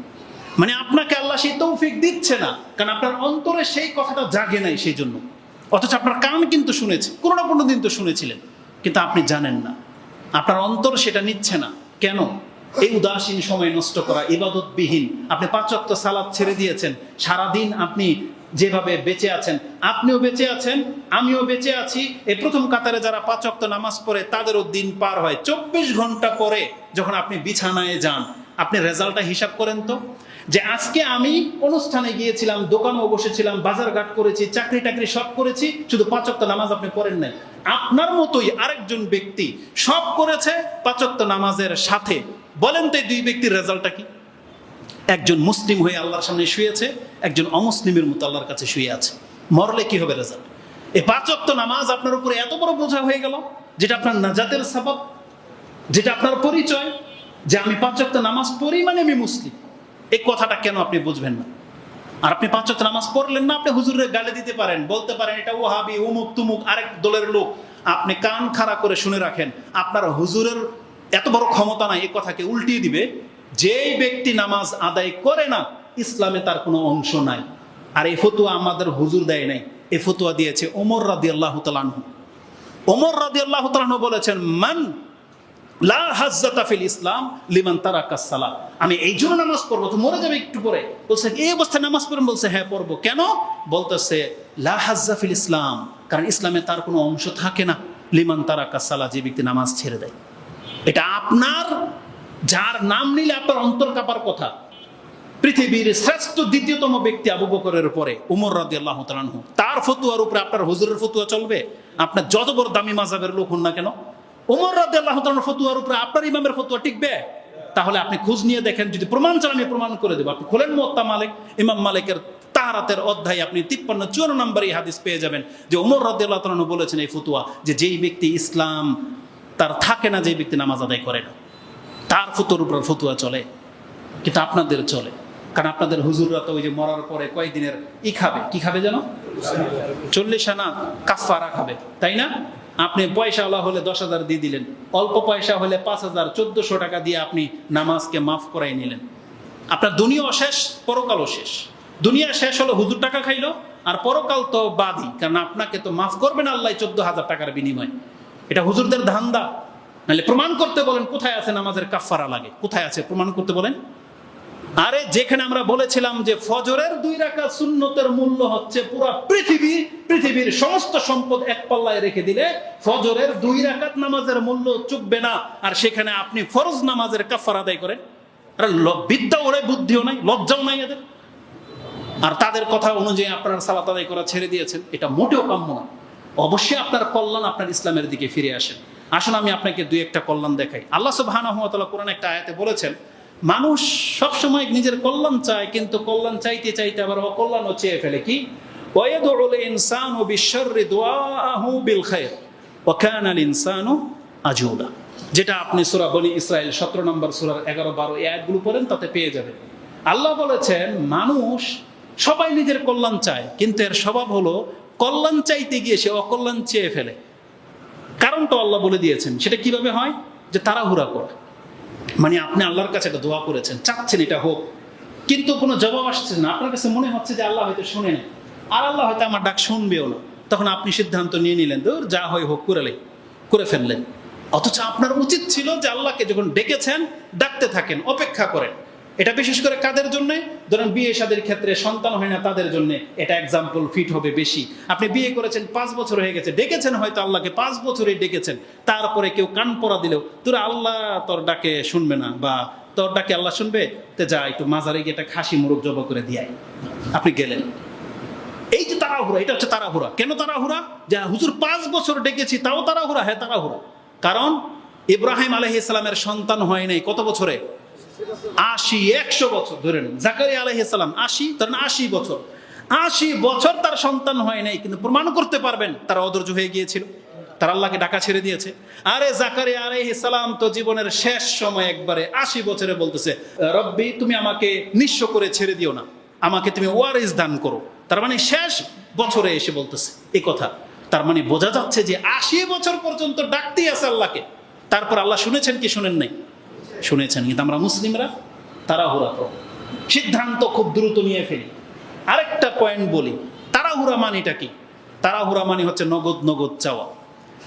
মানে আপনাকে আল্লাহ সেই তৌফিক দিচ্ছে না, কারণ আপনার অন্তরে সেই কথাটা জাগে নাই, সেই জন্য। অথচ আপনার কান কিন্তু শুনেছে, কোনো না কোনো দিন তো শুনেছিলেন, কিন্তু আপনি জানেন না, আপনার অন্তর সেটা নিচ্ছে না। কেন? এই উদাসীন সময় নষ্ট করা, ইবাদতবিহীন। আপনি 5 ওয়াক্ত সালাত ছেড়ে দিয়েছেন, সারাদিন আপনি যেভাবে বেঁচে আছেন, আপনিও বেঁচে আছেন, আমিও বেঁচে আছি। এই প্রথম কাতারে যারা 5 ওয়াক্ত নামাজ পড়ে তাদেরও দিন পার হয়। 24 ঘন্টা পরে যখন আপনি বিছানায় যান, আপনি রেজাল্টটা হিসাব করেন তো, যে আজকে আমি অনুষ্ঠানে গিয়েছিলাম, দোকানেও বসেছিলাম, বাজারঘাট করেছি, চাকরি টাকরি সব করেছি, শুধু 5 ওয়াক্ত নামাজ আপনি পড়েন নাই। আপনার মতোই আরেকজন ব্যক্তি সব করেছে 5 ওয়াক্ত নামাজের সাথে। বলেন তো এই দুই ব্যক্তির রেজাল্টটা কি? একজন মুসলিম হয়ে আল্লাহর সামনে শুয়েছে, একজন অমুসলিমের মতো আল্লাহর কাছে শুয়ে আছে। মরলে কি হবে রেজাল্ট? এই 5 ওয়াক্ত নামাজ আপনার উপরে এত বড় বোঝা হয়ে গেল, যেটা আপনার নাজাতের সাবাব, যেটা আপনার পরিচয়, যে আমি 5 ওয়াক্ত নামাজ পড়ি মানে আমি মুসলিম। এই কথাটা কেন আপনি বুঝবেন না? আর আপনি 5 ওয়াক্ত নামাজ পড়লেন না, আপনি হুজুরের গালি দিতে পারেন, বলতে পারেন এটা ওয়াহাবি, অমুক তুমুক, আরেক দলের লোক। আপনি কান খাড়া করে শুনে রাখেন, আপনার হুজুরের এত বড় ক্ষমতা নাই এই কথাকে উল্টিয়ে দিবে। যেই ব্যক্তি নামাজ আদায় করে না, ইসলামে তার কোনো অংশ নাই। আর এই ফতোয়া আমাদের হুজুর দেয় নাই, এই ফতোয়া দিয়েছে ওমর রাদিয়াল্লাহু তাআলা আনহু। ওমর রাদিয়াল্লাহু তাআলা আনহু বলেছেন, মান লা হাজ্জাতা ফিল ইসলাম লিমান তারাকাস সালাত। আমি এই জন্য নামাজ পড়বো, তো মরে যাবে একটু পরে। বলছে এই অবস্থায় নামাজ পড়বেন? বলছে হ্যাঁ পড়বো। কেন? বলতেছে লা হাজ্জা ফিল ইসলাম, কারণ ইসলামে তার কোনো অংশ থাকে না। লিমান তারাকাস সালাত, যে ব্যক্তি নামাজ ছেড়ে দেয়। এটা আপনার, যার নাম নিলে আপনার অন্তর কাঁপার কথা। পৃথিবীর শ্রেষ্ঠ দ্বিতীয়তম ব্যক্তি আবু বকরের পরে ওমর রাদিয়াল্লাহু তাআলা আনহু, তার ফতোয়ার উপরে আপনার হুজুরের ফতোয়া চলবে? আপনার যত বড় দামি মাযহাবের লোক হন না কেন, ওমর রাদিয়াল্লাহু তাআলার ফতোয়ার উপরে আপনার ইমামের ফতোয়া টিকবে? তাহলে আপনি খোঁজ নিয়ে দেখেন, যদি প্রমাণ চান আমি প্রমাণ করে দেব। আপনি খোলেন মুওয়াত্তা মালিক, ইমাম মালিকের তাহারাতের অধ্যায় আপনি 53-54 নম্বর এই হাদিস পেয়ে যাবেন, যে ওমর রাদিয়াল্লাহু তাআলা বলেছেন এই ফতোয়া, যে যেই ব্যক্তি ইসলাম তার থাকে না, যেই ব্যক্তি নামাজ আদায় করে না, তার ফতোয়ার উপর ফতোয়া চলে। কিন্তু আপনাদের চলে, কারণ আপনাদের হুজুররা তো ওই যে মরার পরে কয়েকদিনের খাবে, কি খাবে যেন, 40 আনা কাফারা খাবে, তাই না? আপনি পয়সাওয়ালা হলে 10,000 দিয়ে দিলেন, অল্প পয়সা হলে 5,000 1400 টাকা দিয়ে আপনি নামাজকে মাফ করাই নিলেন। আপনার দুনিয়াও শেষ, পরকালও শেষ। দুনিয়া শেষ হলো হুজুর টাকা খাইলো, আর পরকাল তো বাদই, কারণ আপনাকে তো মাফ করবেন আল্লাহ 14,000 টাকার বিনিময়। এটা হুজুরদের ধান্দা। নাহলে প্রমাণ করতে বলেন কোথায় আছে নামাজের কাফারা লাগে, কোথায় আছে প্রমাণ করতে বলেন। আরে যেখানে আমরা বলেছিলাম যে ফজরের 2 রাকাত সুন্নতের মূল্য হচ্ছে পুরো পৃথিবীর সমস্ত সম্পদ এক পাল্লায় রেখে দিলে ফজরের 2 রাকাত নামাজের মূল্য চুকবে না, আর সেখানে আপনি ফরজ নামাজের কাফারা আদায় করেন। আর বিদ্যাও নাই, বুদ্ধিও নাই, লজ্জাও নাই এদের। আর তাদের কথা অনুযায়ী আপনারা সালাত আদায় করা ছেড়ে দিয়েছেন, এটা মোটেও কাম্য না। অবশ্যই আপনার কল্যাণ, আপনার ইসলামের দিকে ফিরে আসেন। আসুন আমি আপনাকে 2-1টা কল্যাণ দেখাই। আল্লাহ সুবহানাহু ওয়া তাআলা কোরআনে একটা আয়াতে বলেছেন, মানুষ সবসময় নিজের কল্যাণ চায়, কিন্তু কল্যাণ চাইতে চাইতে আবার অকল্যাণও চেয়ে ফেলে। কি? ওয়ায়াদুল ইনসানু বিশ-শাররি দুআআহু বিল খায়র ওয়া কানাল ইনসানু আজুলা। যেটা আপনি সূরা বনী ইসরাইল 17 নম্বর সূরার 11-12 এই আয়াতগুলো পড়েন, তাতে পেয়ে যাবেন। আল্লাহ বলেছেন মানুষ সবাই নিজের কল্যাণ চায়, কিন্তু এর স্বভাব হলো কল্যাণ চাইতে গিয়ে সে অকল্যাণ চেয়ে ফেলে। কারণটা আল্লাহ বলে দিয়েছেন। সেটা কিভাবে হয়? যে তাড়াহুড়া করা। মানে আপনি আল্লাহর কাছে একটা দোয়া করেছেন, চাচ্ছেন এটা হোক, কিন্তু কোনো জবাব আসছে না। আপনার কাছে মনে হচ্ছে যে আল্লাহ হয়তো শুনে নেই, আর আল্লাহ হয়তো আমার ডাক শুনবেও না। তখন আপনি সিদ্ধান্ত নিয়ে নিলেন, দূর যা হয় হোক, করে ফেললেন। অথচ আপনার উচিত ছিল যে আল্লাহকে যখন ডেকেছেন ডাকতে থাকেন, অপেক্ষা করেন। এটা বিশেষ করে কাদের জন্য? ধরেন বিয়ে শাদীর ক্ষেত্রে সন্তান হয় না তাদের জন্য এটা এক্সাম্পল ফিট হবে বেশি। আপনি বিয়ে করেছেন 5 বছর হয়ে গেছে, ডেকেছেন হয়তো আল্লাহকে 5 বছরই ডেকেছেন, তারপরে কেউ কান পড়া দিলেও তোর আল্লাহ তোর ডাকে শুনবে না বা তোর ডাকে আল্লাহ শুনবে, তে যা একটু মাজারে গিয়ে একটা খাসি মুরগ জব করে দিয়ে আপনি গেলেন। এই যে তাড়াহুড়া, এটা হচ্ছে তাড়াহুড়া। কেন তাড়াহুড়া? যে হুজুর 5 বছর ডেকেছি তাও তাড়াহুড়া। হ্যাঁ তাড়াহুড়া, কারণ ইব্রাহিম আলাইহিস সালামের সন্তান হয় নাই কত বছরে? 80, 100 বছর ধরে নেন। জাকারিয়া আলাইহিস সালাম 80, ধরেন 80 বছর, 80 বছর তার সন্তান হয় নাই, কিন্তু প্রমাণ করতে পারবেন তারা অধৈর্য হয়ে গিয়েছিল, তারা আল্লাহকে ডাকা ছেড়ে দিয়েছে। আরে জাকারিয়া আলাইহিস সালাম তো জীবনের শেষ সময় একবারে 80 বছরে বলতেছে, রব্বি তুমি আমাকে নিঃস্ব করে ছেড়ে দিও না, আমাকে তুমি ওয়ারিস দান করো। তার মানে শেষ বছরে এসে বলতেছে এই কথা। তার মানে বোঝা যাচ্ছে যে 80 বছর পর্যন্ত ডাকতেই আছে আল্লাহকে। তারপর আল্লাহ শুনেছেন কি শুনেন নাই? শুনেছেন। কিন্তু আমরা মুসলিমরা তাড়াহুড়া করো, সিদ্ধান্ত খুব দ্রুত নিয়ে ফেলি। আরেকটা পয়েন্ট বলি, তাড়াহুড়া মানিটা কি? তাড়াহুড়া মানে হচ্ছে নগদ নগদ চাওয়া।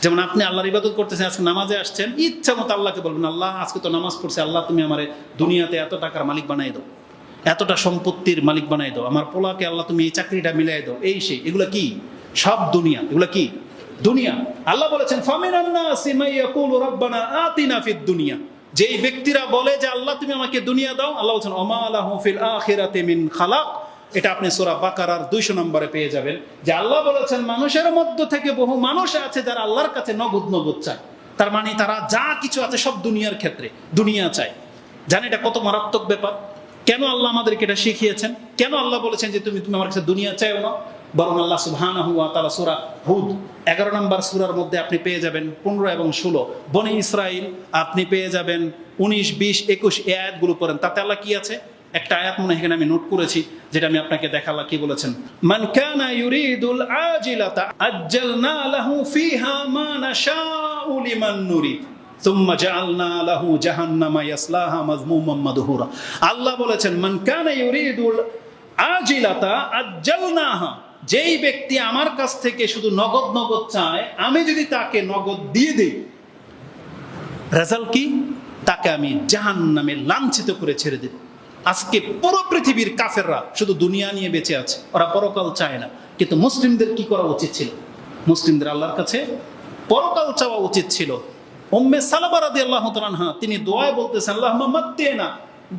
যেমন আপনি আল্লাহর ইবাদত করতেছেন, আজকে নামাজে আসছেন, ইচ্ছা মতো আল্লাহকে বলবেন, আল্লাহ আজকে তো নামাজ পড়ছে, আল্লাহ তুমি আমার দুনিয়াতে এত টাকার মালিক বানাই দাও, এতটা সম্পত্তির মালিক বানাই দাও, আমার পোলাকে আল্লাহ তুমি এই চাকরিটা মিলাই দাও, এই সেই। এগুলো কি? সব দুনিয়া। এগুলো কি? দুনিয়া। আল্লাহ বলেছেন ফামিনান নাসি মান ইয়াকুলু রাব্বানা আতিনা ফিদ দুনিয়া, যেই ব্যক্তিরা বলে যে আল্লাহ তুমি আমাকে দুনিয়া দাও, আল্লাহ বলছেন ওমা লাহু ফিল আখিরাতি মিন খালাক। এটা আপনি সূরা বাকারার 200 নম্বরে পেয়ে যাবেন যে আল্লাহ বলেছেন মানুষের মধ্য থেকে বহু মানুষ আছে যারা আল্লাহর কাছে নগদ নগদ চায়। তার মানে তারা যা কিছু আছে সব দুনিয়ার ক্ষেত্রে দুনিয়া চায়। জানেন এটা কত মারাত্মক ব্যাপার? কেন আল্লাহ আমাদেরকে এটা শিখিয়েছেন? কেন আল্লাহ বলেছেন যে তুমি আমার কাছে দুনিয়া চাইও না? বরং আল্লাহ সুবহানাহু ওয়া তাআলা সূরা হুদ 11 নম্বর সূরার মধ্যে আপনি পেয়ে যাবেন 15 এবং 16, বনি ইসরাইল আপনি পেয়ে যাবেন 19, 20, 21 এই আয়াতগুলো পড়েন। তাতে আল্লাহ কি আছে? একটা আয়াত মনে এখানে আমি নোট করেছি, যেটা আমি আপনাকে দেখালাম। কি বলেছেন? মান কানা ইউরিদুল আজিলাতা আজ্জালনা লাহু ফিহা মা নাশাউ লিমান নুরিদ সুম্মা জাআলনা লাহু জাহান্নামা ইয়াসলাহা মাযমুমান মাদহুরা। আল্লাহ বলেছেন মান কানা ইউরিদুল আজিলাতা আজ্জালনাহা, যেই ব্যক্তি আমার কাছ থেকে শুধু নগদ নগদ চায়, আমি যদি তাকে নগদ দিয়ে দিই, রেজাল্ট কি? তাকে আমি জাহান্নামে লাঞ্ছিত করে ছেড়ে দেব। আজকে পুরো পৃথিবীর কাফেররা শুধু দুনিয়া নিয়ে বেঁচে আছে, ওরা পরকাল চায় না। কিন্তু মুসলিমদের কি করা উচিত ছিল? মুসলিমদের আল্লাহর কাছে পরকাল চাওয়া উচিত ছিল। উম্মে সালামা রাদিয়াল্লাহু তাআলা আনহা তিনি দোয়ায় বলতেছেন আল্লাহুম্মা মাত্তিনা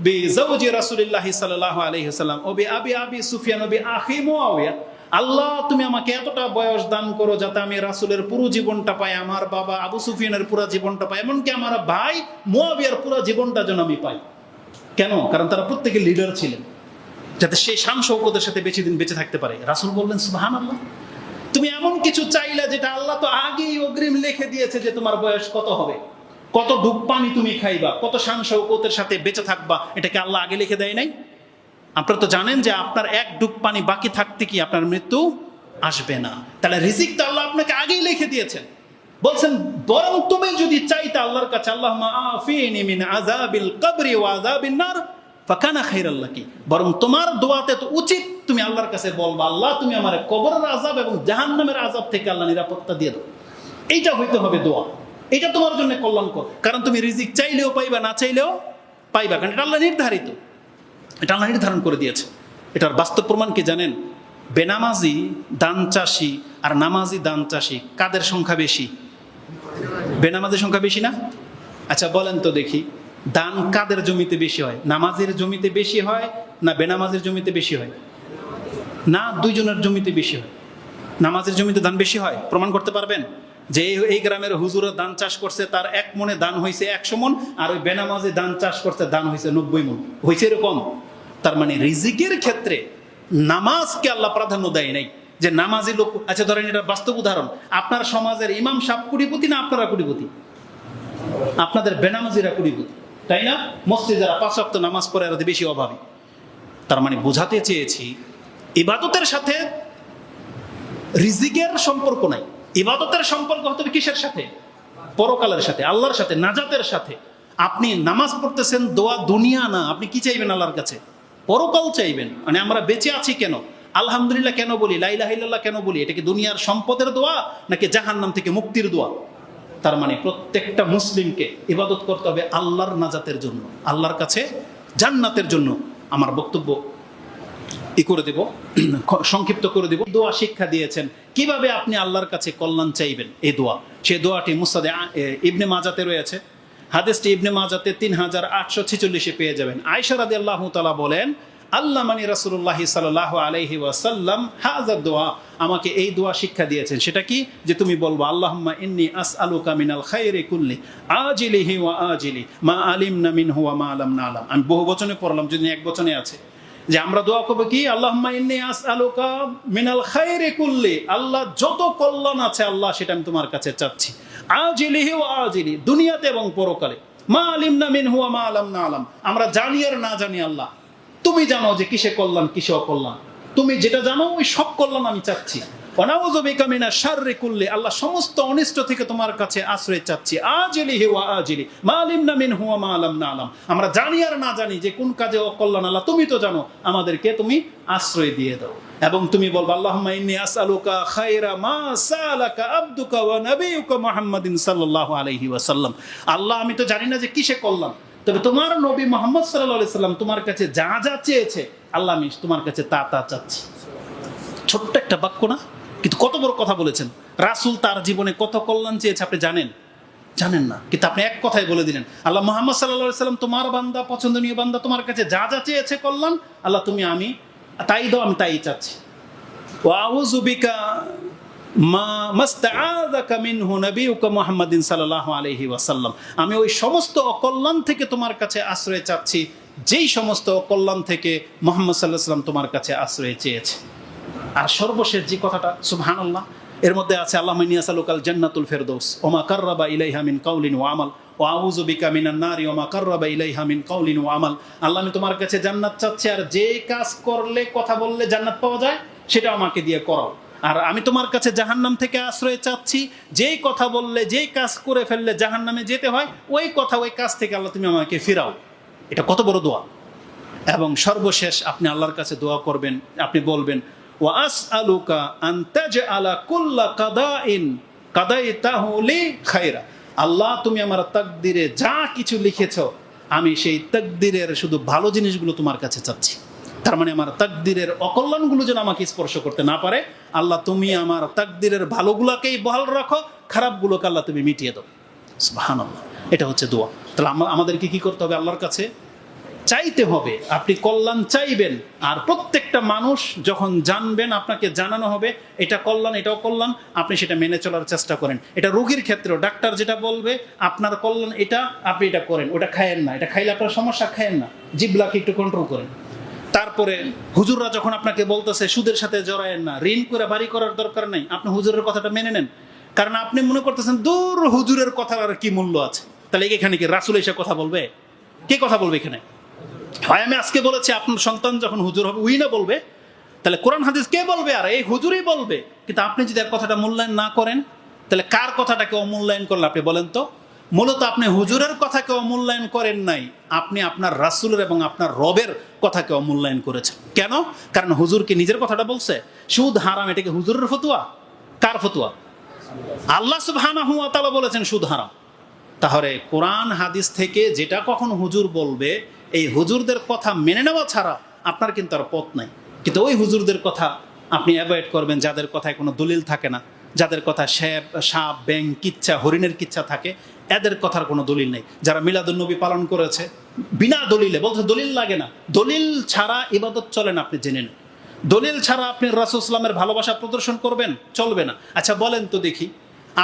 বিজাওজি রাসূলিল্লাহি সাল্লাল্লাহু আলাইহি ওয়াসাল্লাম ওয়া বিআবি সুফিয়ান ওয়া বিআখি মুআবিয়া। আল্লাহ তুমি আমাকে এতটা বয়স দান করো যাতে আমি রাসূলের পুরো জীবনটা পাই, আমার বাবা আবু সুফিয়ানের পুরো জীবনটা পাই, এমনকি আমার ভাই মুআবিয়ার পুরো জীবনটা যেন আমি পাই। কেন? কারণ তারা প্রত্যেকে লিডার ছিলেন, যাতে সেই শান শৌকতের সাথে বেশি দিন বেঁচে থাকতে পারে। রাসূল বললেন সুবহানাল্লাহ, তুমি এমন কিছু চাইলা যেটা আল্লাহ তো আগেই অগ্রিম লিখে দিয়েছে যে তোমার বয়স কত হবে, কত ডুব পানি তুমি খাইবা, কত শান শৌকতের সাথে বেঁচে থাকবা, এটাকে আল্লাহ আগে লিখে দেয় নাই? আপনারা তো জানেন যে আপনার এক ডুব পানি বাকি থাকতে কি আপনার মৃত্যু আসবে না। তাহলে রিজিক তো আল্লাহ আপনাকে আগেই লিখে দিয়েছেন। বলছেন বরং তুমি যদি চাইতে আল্লাহর কাছে আল্লাহুম্মা আফিনি মিন আযাবিল কবরি ওয়া আযাবিন নার ফাকানা খাইরাল লাকি, বরং তোমার দোয়াতে তো উচিত তুমি আল্লাহর কাছে বলবা আল্লাহ তুমি আমার কবরের আযাব এবং জাহান্নামের আযাব থেকে আল্লাহ নিরাপত্তা দিয়ে দাও। এইটা হইতে হবে দোয়া, এটা তোমার জন্য কল্যাণকর। কারণ তুমি রিজিক চাইলেও পাইবা, না চাইলেও পাইবা, কারণ এটা আল্লাহ নির্ধারিত, এটা আল্লাহ নির্ধারণ করে দিয়েছে। এটার বাস্তব প্রমাণ কি জানেন? বেনামাজি দান চাষি আর নামাজি দান চাষি কাদের সংখ্যা বেশি? বেনামাজির সংখ্যা বেশি না? আচ্ছা বলেন তো দেখি, দান কাদের জমিতে বেশি হয়? নামাজের জমিতে বেশি হয় না বেনামাজের জমিতে বেশি হয়? না, দুইজনের জমিতে বেশি হয়। নামাজের জমিতে দান বেশি হয়। প্রমাণ করতে পারবেন যে এই গ্রামের হুজুরা ধান চাষ করছে, তার 1 মনে দান হয়েছে 100 মন, আর ওই বেনামাজি ধান চাষ করছে দান হয়েছে 90 মন, হয়েছে এরকম। তার মানে রিজিকের ক্ষেত্রে নামাজকে আল্লাহ প্রাধান্য দেয় নাই যে নামাজি লোক। আচ্ছা ধরেন এটা বাস্তব উদাহরণ, আপনার সমাজের ইমাম সাহেব কোটিপতি না আপনারা কোটিপতি? আপনাদের বেনামাজিরা কোটিপতি, তাই না? মসজিদে যারা 5 ওয়াক্ত নামাজ পড়ে এরা বেশি অভাবী। তার মানে বোঝাতে চেয়েছি ইবাদতের সাথে রিজিকের সম্পর্ক নাই। ইবাদতের সম্পর্ক হতে হবে কিসের সাথে? পরকালের সাথে, আল্লাহর সাথে, নাজাতের সাথে। আপনি নামাজ পড়তেছেন দোয়া দুনিয়া না, আপনি কি চাইবেন আল্লাহর কাছে? পরকাল চাইবেন। মানে আমরা বেঁচে আছি কেন, আলহামদুলিল্লাহ কেন বলি, লা ইলাহা ইল্লাল্লাহ কেন বলি, এটা কি দুনিয়ার সম্পদের দোয়া নাকি জাহান্নাম থেকে মুক্তির দোয়া? তার মানে প্রত্যেকটা মুসলিমকে ইবাদত করতে হবে আল্লাহর নাজাতের জন্য, আল্লাহর কাছে জান্নাতের জন্য। আমার বক্তব্য করে দেব, সংক্ষিপ্ত করে দেব। দোয়া শিক্ষা দিয়েছেন কিভাবে আপনি আল্লাহর কাছে কল্যাণ চাইবেন। এই দোয়া, সেই দোয়াটি মুসনাদে ইবনে মাজাতে রয়েছে। হাদিসটি ইবনে মাজাতে 3846 পেয়ে যাবেন। আয়েশা রাদিয়াল্লাহু তাআলা বলেন, আল্লাহ মানি রাসূলুল্লাহ সাল্লাল্লাহু আলাইহি ওয়াসাল্লাম হাযা দোয়া, আমাকে এই দোয়া শিক্ষা দিয়েছেন। সেটা কি? যে তুমি বলবো আল্লাহুম্মা ইন্নী আসআলুকা মিনাল খায়রি কুল্লি আজিলিহি ওয়া আজিলি মা আলিমনা মিনহু ওয়া মা লাম না'লাম। আমি বহু বচনে পড়লাম, যদি এক বচনে আছে যে আমরা দোয়া করবো কি, আল্লাহুম্মা ইন্নী আসআলুকা মিনাল খায়রি কুল্লি, আল্লাহ যত কল্যাণ আছে আল্লাহ সেটা আমি তোমার কাছে চাচ্ছি, আজিলিহি ওয়া আজিলি, দুনিয়াতে এবং পরকালে, মা আলিমনা মিনহু ওয়া মা লাম না'লাম, আমরা জানি আর না জানি আল্লাহ তুমি জানো যে কিসে কল্যাণ কিসে অকল্যাণ, তুমি যেটা জানো ওই সব কল্যাণ আমি চাচ্ছি। ওয়ানাউযু বিকা মিনাশ শাররি কুল্লি, আল্লাহ সমস্ত অনিষ্ট থেকে তোমার কাছে আশ্রয় চাচ্ছি, আজিলিহি ওয়া আজিলি মা আলিমনা মিনহু ওয়া মা লাম না'লাম, আমরা জানি আর না জানি যে কোন কাজে অকল্যাণ আল্লাহ তুমি তো জানো, আমাদেরকে তুমি আশ্রয় দিয়ে দাও। এবং তুমি বলবা আল্লাহুম্মা ইন্নী আসআলুকা খায়রা মা সালাকা আবদুকা ওয়া নাবিয়ুকা মুহাম্মাদিন সাল্লাল্লাহু আলাইহি ওয়াসাল্লাম, আল্লাহ আমি তো জানি না যে কিসে কল্যাণ, তবে তোমার নবী মুহাম্মদ সাল্লাল্লাহু আলাইহি সাল্লাম তোমার কাছে যা যা চেয়েছে আল্লাহ আমি তোমার কাছে তা তা চাচ্ছি। ছোট্ট একটা বাক্য না, কিন্তু কত বড় কথা বলেছেন। রাসূল তার জীবনে কত কল্যাণ চেয়েছে আপনি জানেন? জানেন না, কিন্তু আপনি এক কথায় বলে দিলেন আল্লাহ মুহাম্মদ সাল্লাল্লাহু আলাইহি সাল্লাম তোমার বান্দা, পছন্দনীয় বান্দা, তোমার কাছে যা যা চেয়েছে কল্যাণ আল্লাহ তুমি আমি তাই দাও, আমি তাই চাচ্ছি। ওয়া আউযু বিকা মা মাস্তাআযাকা মিনহু নাবিয়ুকা মুহাম্মাদিন সাল্লাল্লাহু আলাইহি ওয়াসাল্লাম, আমি ওই সমস্ত অকল্যাণ থেকে তোমার কাছে আশ্রয় চাচ্ছি যেই সমস্ত অকল্যাণ থেকে মুহাম্মদ সাল্লাল্লাহু আলাইহি ওয়াসাল্লাম তোমার কাছে আশ্রয় চেয়েছে। আর সর্বশেষ যে কথাটা সুবহানাল্লাহ, এর মধ্যে আছে আল্লাহুম্মা ইন্নী আসআলুকাল জান্নাতুল ফিরদাউস ওয়া মা কাররাবা ইলাইহা মিন কাউলিন ওয়া আমাল ওয়া আউযু বিকা মিনান নারি ওয়া মা কাররাবা ইলাইহা মিন কাউলিন ওয়া আমাল, আল্লাহ আমি তোমার কাছে জান্নাত চাচ্ছি আর যে কাজ করলে কথা বললে জান্নাত পাওয়া যায় সেটা আমাকে দিয়ে করাও। আর আমি তোমার কাছে জাহান্নাম থেকে আশ্রয় চাচ্ছি, যেই কথা বললে যেই কাজ করে ফেললে জাহান্নামে যেতে হয় ওই কথা ওই কাজ থেকে আল্লাহ তুমি আমাকে ফিরাও। এটা কত বড় দোয়া। এবং সর্বশেষ আপনি আল্লাহর কাছে দোয়া করবেন, আপনি বলবেন ওয়া আসআলুকা আন তাজআলা কুল্লা কাদাইন কাদাইতাহু লি খায়রা, আল্লাহ তুমি আমার তাকদীরে যা কিছু লিখেছো আমি সেই তাকদীরের শুধু ভালো জিনিসগুলো তোমার কাছে চাচ্ছি। তার মানে আমার তাকদীরের অকল্যাণগুলো যেন আমাকে স্পর্শ করতে না পারে, আল্লাহ তুমি আমার তাকদীরের ভালোগুলোকেই বহাল রাখো, খারাপগুলোকে আল্লাহ তুমি মিটিয়ে দাও। সুবহানাল্লাহ, এটা হচ্ছে দোয়া। তাহলে আমাদেরকে কি করতে হবে? আল্লাহর কাছে চাইতে হবে। আপনি কল্যাণ চাইবেন, আর প্রত্যেকটা মানুষ যখন জানবেন আপনাকে জানানো হবে এটা কল্যাণ এটাও কল্যাণ, আপনি সেটা মেনে চলার চেষ্টা করেন। এটা রোগীর ক্ষেত্রেও ডাক্তার যেটা বলবে আপনার কল্যাণ এটা, আপনি এটা করেন, ওটা খায়েন না, এটা খাইলে আপনার সমস্যা, খায়েন না, জিহ্বাকে একটু কন্ট্রোল করেন। তারপরে হুজুররা যখন আপনাকে বলতেছে সুদের সাথে জড়ায়েন না, ঋণ করে বাড়ি করার দরকার নেই, আপনি হুজুরের কথাটা মেনে নেন, কারণ আপনি মনে করতেছেন দূর হুজুরের কথার আর কি মূল্য আছে। তাহলে এখানে কি রাসূল এসে কথা বলবে? কে কথা বলবে এখানে? হয় আমি আজকে বলেছি আপনার সন্তান যখন হুজুর হবে উই না বলবে, তাহলে কোরআন হাদিস কে বলবে? আর এই হুজুরই বলবে। কিন্তু আপনি যদি এর কথাটা মূল্যায়ন না করেন তাহলে কার কথাটাকে অমূল্যায়ন করলে আপনি বলেন তো? মূলত আপনি হুজুরের কথাকে অমূল্যায়ন করেন নাই, আপনি আপনার রাসূলের এবং আপনার রবের কথাকে অমূল্যায়ন করেছেন। কেন? কারণ হুজুর কি নিজের কথাটা বলছে? সুদ হারাম, এটা কি হুজুরের ফতোয়া? কার ফতোয়া? আল্লাহ সুবহানাহু ওয়া তাআলা বলেছেন সুদ হারাম। তাহলে কোরআন হাদিস থেকে যেটা কখন হুজুর বলবে এই হুজুরদের কথা মেনে নেওয়া ছাড়া আপনার কিন্তু আর পথ নাই। কিন্তু ওই হুজুরদের কথা আপনি অ্যাভয়েড করবেন যাদের কথায় কোনো দলিল থাকে না, যাদের কথা সাপ ব্যাং কিচ্ছা হরিণের কিচ্ছা থাকে, এদের কথার কোনো দলিল নেই। যারা মিলাদুন নবী পালন করেছে বিনা দলিলে, বলছে দলিল লাগে না, দলিল ছাড়া ইবাদত চলে না, আপনি জেনে নেন। দলিল ছাড়া আপনি রাসূল সাল্লাল্লাহু আলাইহি ওয়াসাল্লামের ভালোবাসা প্রদর্শন করবেন? চলবে না। আচ্ছা বলেন তো দেখি,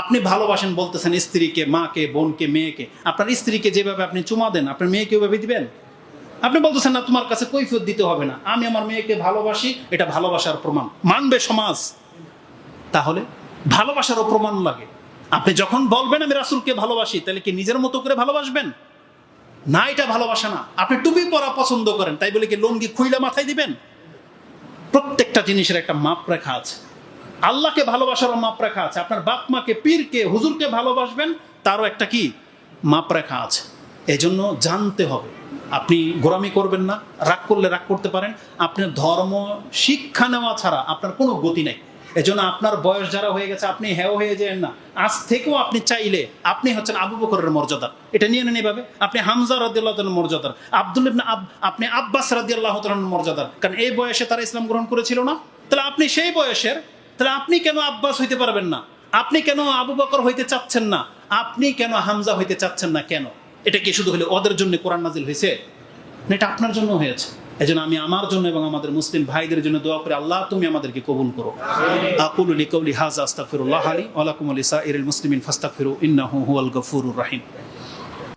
আপনি ভালোবাসেন বলতেছেন স্ত্রীকে, মাকে, বোনকে, মেয়েকে, আপনার স্ত্রীকে যেভাবে আপনি চুমা দেন আপনার মেয়েকে ওইভাবে দিবেন? আপনি বলতেছেন না তোমার কাছে কৈফিয়ত দিতে হবে না, আমি আমার মেয়েকে ভালোবাসি, এটা ভালোবাসার প্রমাণ, মানবে সমাজ? তাহলে ভালোবাসারও প্রমাণ লাগে। আপনি যখন বলবেন আমি রাসূলকে ভালোবাসি, তাহলে কি নিজের মতো করে ভালোবাসবেন? না, এটা ভালোবাসা না। আপনি টুপি পরা পছন্দ করেন, তাই বলে কি লুঙ্গি খুইলা মাথায় দিবেন? প্রত্যেকটা জিনিসের একটা মাপ রেখা আছে। আল্লাহকে ভালোবাসারও মাপ রেখা আছে। আপনার বাপ মাকে, পীরকে, হুজুরকে ভালোবাসবেন, তারও একটা কি মাপ রেখা আছে। এজন্য জানতে হবে। আপনি গোরামি করবেন না, রাগ করলে রাগ করতে পারেন। আপনার ধর্ম শিক্ষা নেওয়া ছাড়া আপনার কোনো গতি নেই। এজন্য আপনার বয়স যারা হয়ে গেছে আপনি হ্যাঁ হয়ে যান না। আজ থেকেও আপনি চাইলে আপনি হচ্ছেন আবু বকরের মর্যাদা, এটা নিয়ে নেন এভাবে। আপনি হামজা রাদিয়াল্লাহু তাআলার মর্যাদার, আব্দুল ইবনে আপনি আব্বাস রাদিয়াল্লাহু তাআলার মর্যাদার, কারণ এই বয়সে তারা ইসলাম গ্রহণ করেছিল না। তাহলে আপনি সেই বয়সের, তাহলে আপনি কেন আব্বাস হইতে পারবেন না? আপনি কেন আবু বকর হইতে চাচ্ছেন না? আপনি কেন হামজা হইতে চাচ্ছেন না? কেন? এটা কি শুধু হলে ওদের জন্য কোরআন নাজিল হয়েছে? না, এটা আপনার জন্য হয়েছে। এজন্য আমি আমার জন্য এবং আমাদের মুসলিম ভাইদের জন্য দোয়া করি, আল্লাহ তুমি আমাদেরকে কবুল করো। আকুলু লিকাউলি হাযা আস্তাগফিরুল্লাহ লি ওয়া লাকুম ওয়া লিসাইরিল মুসলিমিন ফাস্তাগফিরু ইন্নাহু হুয়াল গফুরুর রহিম।